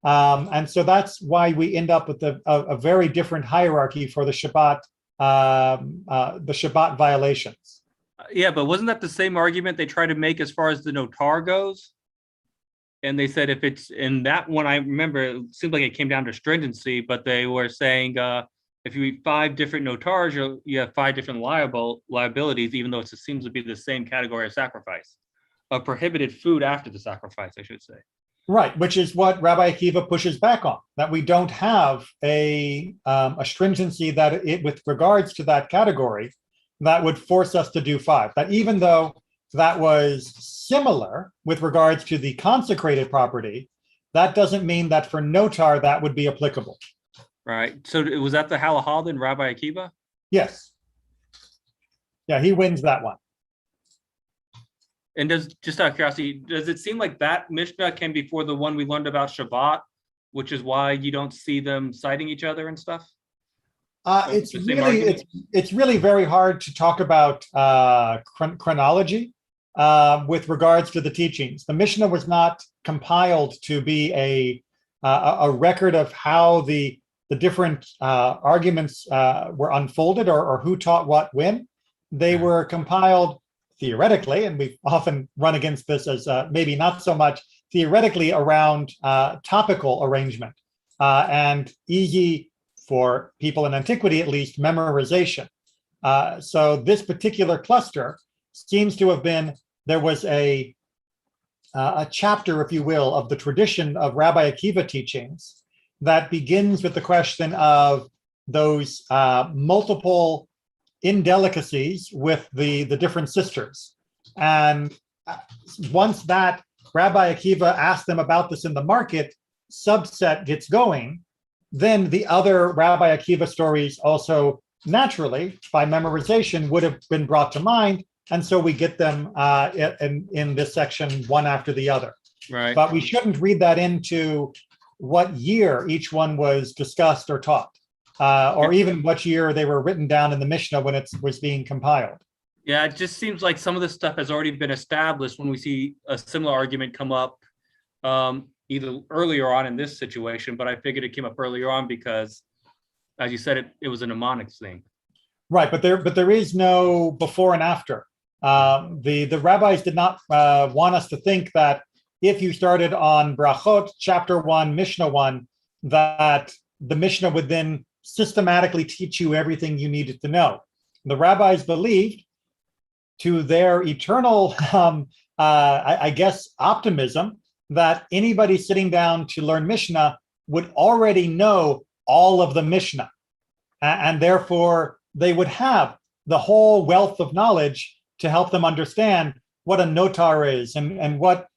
And so that's why we end up with a very different hierarchy for the Shabbat the Shabbat violations. Yeah, but wasn't that the same argument they tried to make as far as the notar goes? And they said if it's in that one, I remember it seemed like it came down to stringency, but they were saying if you eat 5 different notars, you have 5 different liabilities, even though it seems to be the same category of sacrifice, of prohibited food after the sacrifice, I should say. Right, which is what Rabbi Akiva pushes back on, that we don't have a stringency that with regards to that category that would force us to do 5. That even though that was similar with regards to the consecrated property, that doesn't mean that for notar that would be applicable. Right. So was that the halakha then, Rabbi Akiva? Yes. Yeah, he wins that one. And just out of curiosity, does it seem like that Mishnah came before the one we learned about Shabbat, which is why you don't see them citing each other and stuff? It's really very hard to talk about chronology with regards to the teachings. The Mishnah was not compiled to be a record of how the different arguments were unfolded or who taught what when. They were compiled theoretically, and we've often run against this as maybe not so much theoretically around topical arrangement and easy for people in antiquity, at least, memorization. So this particular cluster seems to have been, there was a chapter, if you will, of the tradition of Rabbi Akiva teachings that begins with the question of those multiple indelicacies with the different sisters. And once that Rabbi Akiva asked them about this in the market, subset gets going, then the other Rabbi Akiva stories also naturally, by memorization, would have been brought to mind. And so we get them in this section one after the other. Right. But we shouldn't read that into what year each one was discussed or taught, or even what year they were written down in the Mishnah when it was being compiled. Yeah, it just seems like some of this stuff has already been established when we see a similar argument come up either earlier on in this situation, but I figured it came up earlier on because, as you said, it was a mnemonic thing. Right, but there is no before and after. The rabbis did not want us to think that if you started on Brachot, chapter 1, Mishnah 1, that the Mishnah would then systematically teach you everything you needed to know. The rabbis believed, to their eternal, I guess, optimism, that anybody sitting down to learn Mishnah would already know all of the Mishnah. And therefore, they would have the whole wealth of knowledge to help them understand what a notar is and what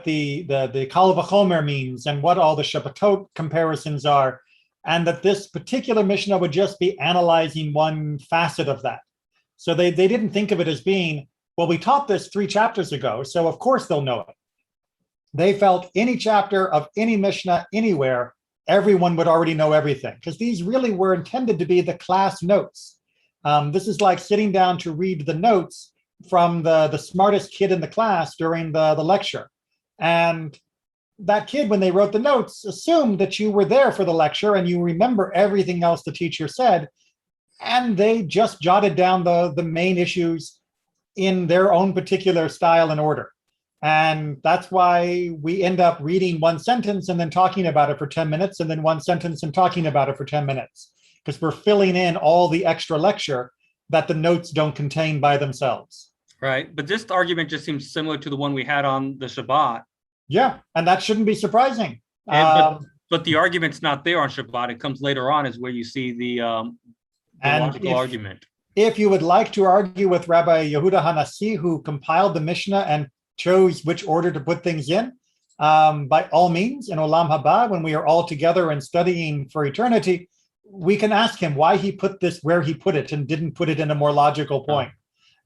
the Kal V'chomer means and what all the Shabbatot comparisons are. And that this particular Mishnah would just be analyzing one facet of that. So they didn't think of it as being, well, we taught this 3 chapters ago, so of course they'll know it. They felt any chapter of any Mishnah anywhere, everyone would already know everything, because these really were intended to be the class notes. This is like sitting down to read the notes from the smartest kid in the class during the lecture. And that kid, when they wrote the notes, assumed that you were there for the lecture and you remember everything else the teacher said. And they just jotted down the main issues in their own particular style and order. And that's why we end up reading one sentence and then talking about it for 10 minutes, and then one sentence and talking about it for 10 minutes, because we're filling in all the extra lecture that the notes don't contain by themselves. Right. But this argument just seems similar to the one we had on the Shabbat. Yeah, and that shouldn't be surprising. But the argument's not there on Shabbat. It comes later on is where you see the logical argument. If you would like to argue with Rabbi Yehuda Hanassi, who compiled the Mishnah and chose which order to put things in, by all means, in Olam Haba, when we are all together and studying for eternity, we can ask him why he put this where he put it and didn't put it in a more logical point.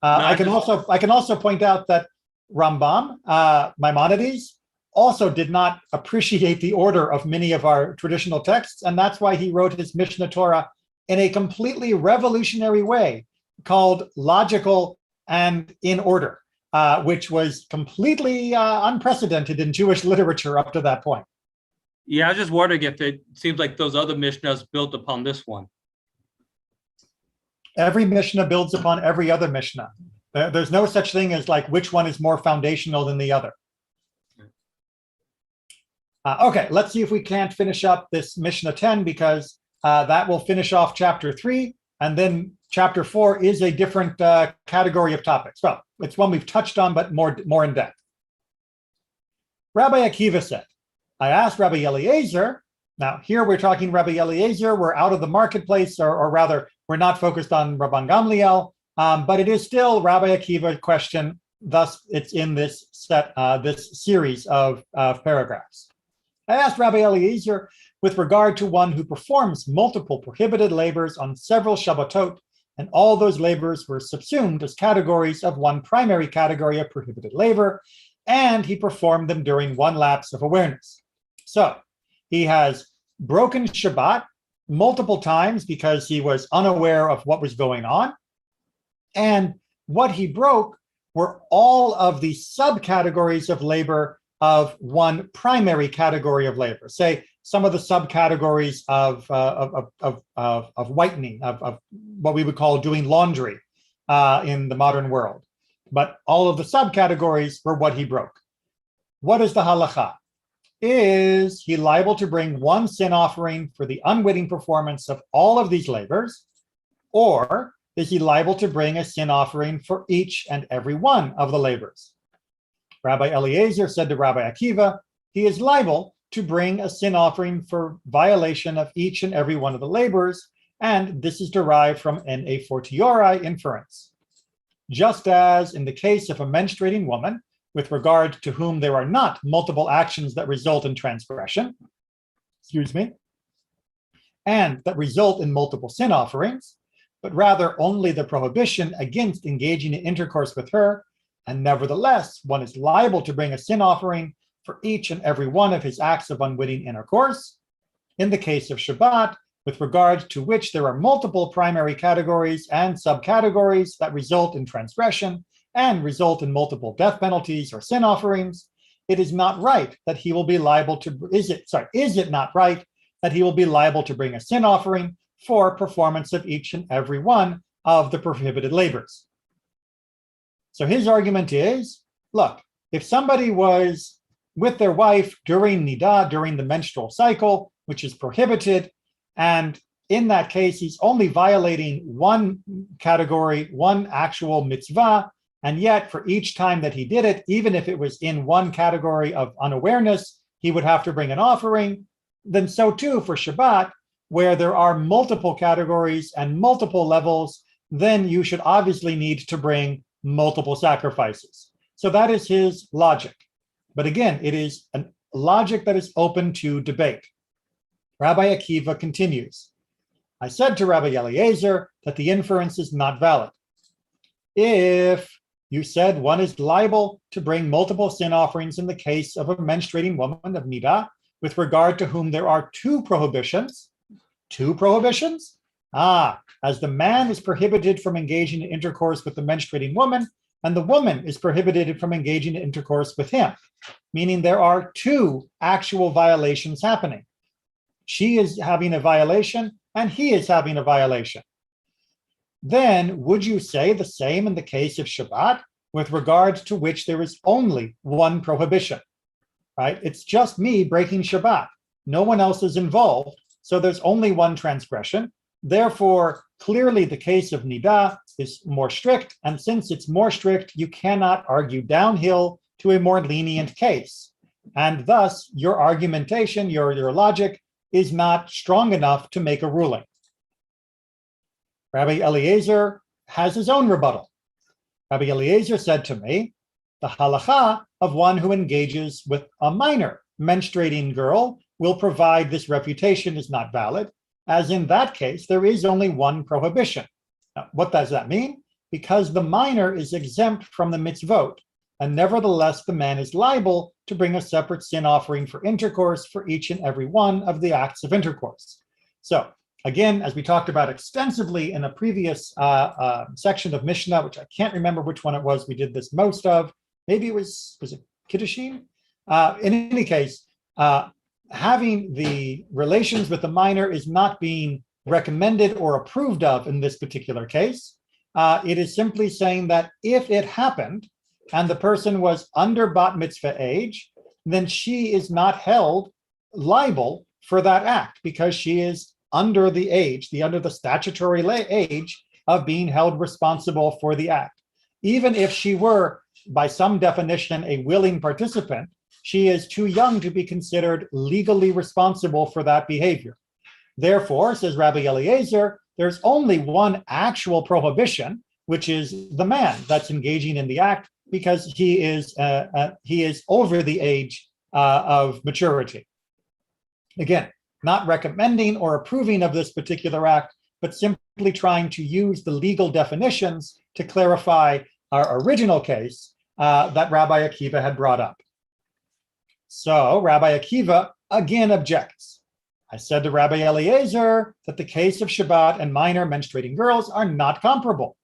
I can also point out that Rambam, Maimonides, also did not appreciate the order of many of our traditional texts, and that's why he wrote his Mishnah Torah in a completely revolutionary way called logical and in order, which was completely unprecedented in Jewish literature up to that point. Yeah, I was just wondering if it seems like those other Mishnahs built upon this one. Every Mishnah builds upon every other Mishnah. There's no such thing as like which one is more foundational than the other. Okay, let's see if we can't finish up this Mishnah 10, because that will finish off chapter 3, and then chapter 4 is a different category of topics. Well, it's one we've touched on, but more in depth. Rabbi Akiva said, I asked Rabbi Eliezer. Now here we're talking Rabbi Eliezer, we're out of the marketplace, or rather we're not focused on Rabban Gamliel, but it is still Rabbi Akiva question, thus it's in this this series of paragraphs. I asked Rabbi Eliezer with regard to one who performs multiple prohibited labors on several Shabbatot, and all those labors were subsumed as categories of one primary category of prohibited labor, and he performed them during one lapse of awareness. So he has broken Shabbat multiple times because he was unaware of what was going on, and what he broke were all of the subcategories of labor of one primary category of labor. Say some of the subcategories of whitening, of what we would call doing laundry in the modern world. But all of the subcategories were what he broke. What is the halacha? Is he liable to bring one sin offering for the unwitting performance of all of these labors, or is he liable to bring a sin offering for each and every one of the labors? Rabbi Eliezer said to Rabbi Akiva, he is liable to bring a sin offering for violation of each and every one of the labors, and this is derived from an a fortiori inference. Just as in the case of a menstruating woman, with regard to whom there are not multiple actions that result in transgression, and that result in multiple sin offerings, but rather only the prohibition against engaging in intercourse with her, and nevertheless, one is liable to bring a sin offering for each and every one of his acts of unwitting intercourse. In the case of Shabbat, with regard to which there are multiple primary categories and subcategories that result in transgression and result in multiple death penalties or sin offerings, it is not right that he will be liable to, is it not right that he will be liable to bring a sin offering for performance of each and every one of the prohibited labors? So his argument is, look, if somebody was with their wife during Nidah, during the menstrual cycle, which is prohibited, and in that case, he's only violating one category, one actual mitzvah, and yet for each time that he did it, even if it was in one category of unawareness, he would have to bring an offering, then so too for Shabbat, where there are multiple categories and multiple levels, then you should obviously need to bring multiple sacrifices. So that is his logic. But again, it is a logic that is open to debate. Rabbi Akiva continues, I said to Rabbi Eliezer that the inference is not valid. If you said one is liable to bring multiple sin offerings in the case of a menstruating woman of Nidah, with regard to whom there are two prohibitions. As the man is prohibited from engaging in intercourse with the menstruating woman, and the woman is prohibited from engaging in intercourse with him, meaning there are two actual violations happening. She is having a violation, and he is having a violation. Then would you say the same in the case of Shabbat, with regard to which there is only one prohibition, right? It's just me breaking Shabbat. No one else is involved, so there's only one transgression. Therefore, clearly the case of Nidah is more strict, and since it's more strict, you cannot argue downhill to a more lenient case. And thus, your argumentation, your logic is not strong enough to make a ruling. Rabbi Eliezer has his own rebuttal. Rabbi Eliezer said to me, the halacha of one who engages with a minor menstruating girl will provide this refutation is not valid, as in that case, there is only one prohibition. Now, what does that mean? Because the minor is exempt from the mitzvot, and nevertheless, the man is liable to bring a separate sin offering for intercourse for each and every one of the acts of intercourse. So again, as we talked about extensively in a previous section of Mishnah, which I can't remember which one it was we did this most of, maybe it was it Kiddushin? In any case, having the relations with the minor is not being recommended or approved of in this particular case. It is simply saying that if it happened and the person was under bat mitzvah age, then she is not held liable for that act because she is under the age, under the statutory age of being held responsible for the act. Even if she were, by some definition, a willing participant, she is too young to be considered legally responsible for that behavior. Therefore, says Rabbi Eliezer, there's only one actual prohibition, which is the man that's engaging in the act because he is over the age of maturity. Again, not recommending or approving of this particular act, but simply trying to use the legal definitions to clarify our original case that Rabbi Akiva had brought up. So Rabbi Akiva again objects. I said to Rabbi Eliezer that the case of Shabbat and minor menstruating girls are not comparable.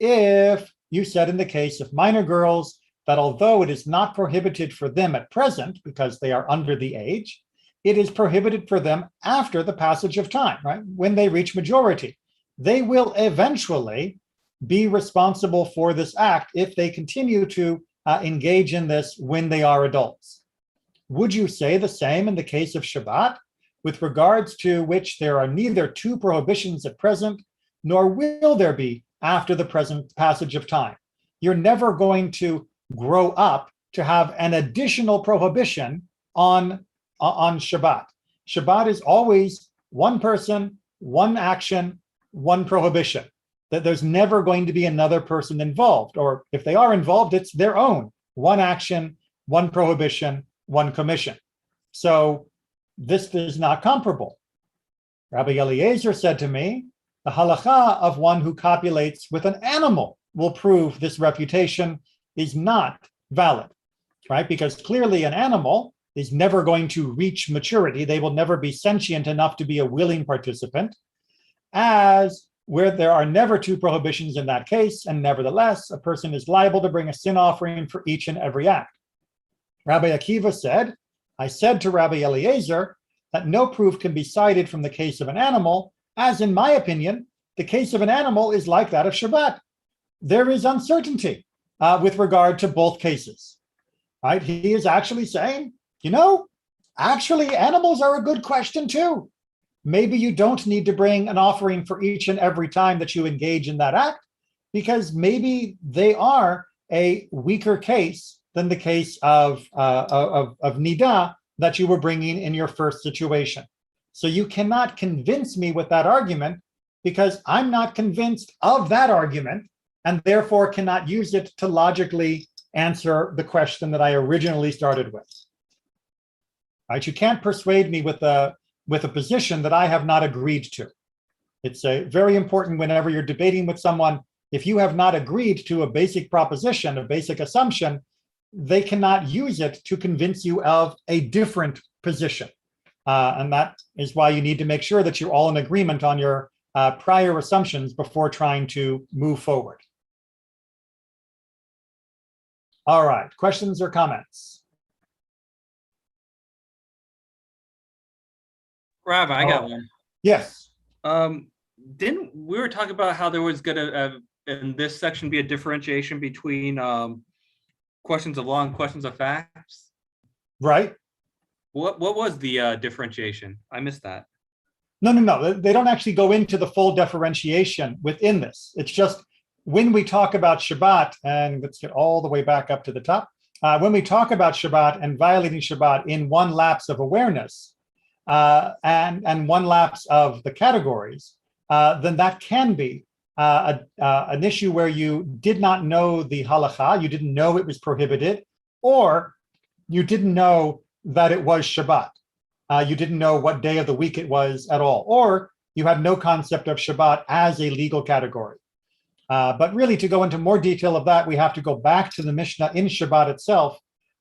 If you said in the case of minor girls that although it is not prohibited for them at present because they are under the age, it is prohibited for them after the passage of time, right? When they reach majority, they will eventually be responsible for this act if they continue to engage in this when they are adults. Would you say the same in the case of Shabbat, with regards to which there are neither two prohibitions at present, nor will there be after the present passage of time? You're never going to grow up to have an additional prohibition on Shabbat. Shabbat is always one person, one action, one prohibition. That there's never going to be another person involved, or if they are involved, it's their own. One action, one prohibition, one commission. So this is not comparable. Rabbi Eliezer said to me, the halacha of one who copulates with an animal will prove this refutation is not valid, right? Because clearly an animal is never going to reach maturity. They will never be sentient enough to be a willing participant, as where there are never two prohibitions in that case, and nevertheless, a person is liable to bring a sin offering for each and every act. Rabbi Akiva said, I said to Rabbi Eliezer that no proof can be cited from the case of an animal, as in my opinion, the case of an animal is like that of Shabbat. There is uncertainty with regard to both cases, right? He is actually saying, actually animals are a good question too. Maybe you don't need to bring an offering for each and every time that you engage in that act, because maybe they are a weaker case than the case of Nida that you were bringing in your first situation. So you cannot convince me with that argument because I'm not convinced of that argument and therefore cannot use it to logically answer the question that I originally started with. Right? You can't persuade me with a position that I have not agreed to. It's very important whenever you're debating with someone, if you have not agreed to a basic proposition, a basic assumption, they cannot use it to convince you of a different position. And that is why you need to make sure that you're all in agreement on your prior assumptions before trying to move forward. All right, questions or comments? Rabbi, I got one. Yes. Didn't we were talking about how there was going to, in this section, be a differentiation between questions of law and questions of facts? Right. What was the differentiation? I missed that. No. They don't actually go into the full differentiation within this. It's just when we talk about Shabbat, and let's get all the way back up to the top. When we talk about Shabbat and violating Shabbat in one lapse of awareness and one lapse of the categories, then that can be an issue where you did not know the halacha, you didn't know it was prohibited, or you didn't know that it was Shabbat. You didn't know what day of the week it was at all, or you had no concept of Shabbat as a legal category. But really, to go into more detail of that, we have to go back to the Mishnah in Shabbat itself,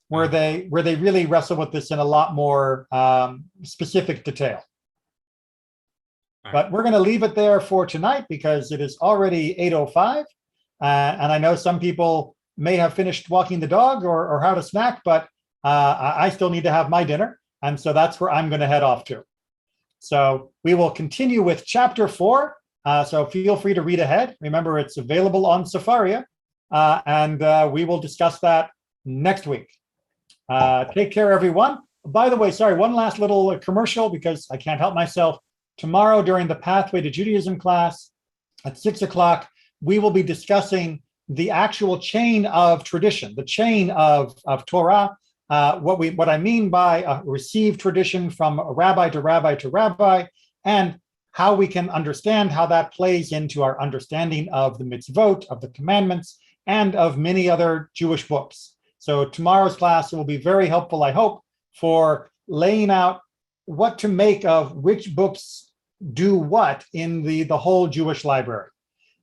where they really wrestle with this in a lot more specific detail. But we're going to leave it there for tonight because it is already 8:05. And I know some people may have finished walking the dog or had a snack, but I still need to have my dinner. And so that's where I'm going to head off to. So we will continue with chapter 4. So feel free to read ahead. Remember, it's available on Safaria, and we will discuss that next week. Take care, everyone. By the way, sorry, one last little commercial because I can't help myself. Tomorrow during the Pathway to Judaism class at 6 o'clock, we will be discussing the actual chain of tradition, the chain of Torah, what I mean by a received tradition from rabbi to rabbi to rabbi, and how we can understand how that plays into our understanding of the mitzvot, of the commandments, and of many other Jewish books. So tomorrow's class will be very helpful, I hope, for laying out what to make of which books do what in the whole Jewish library.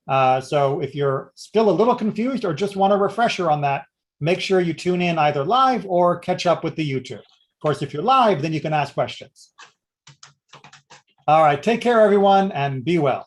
So if you're still a little confused or just want a refresher on that, make sure you tune in either live or catch up with the YouTube. Of course, if you're live, then you can ask questions. All right, take care, everyone, and be well.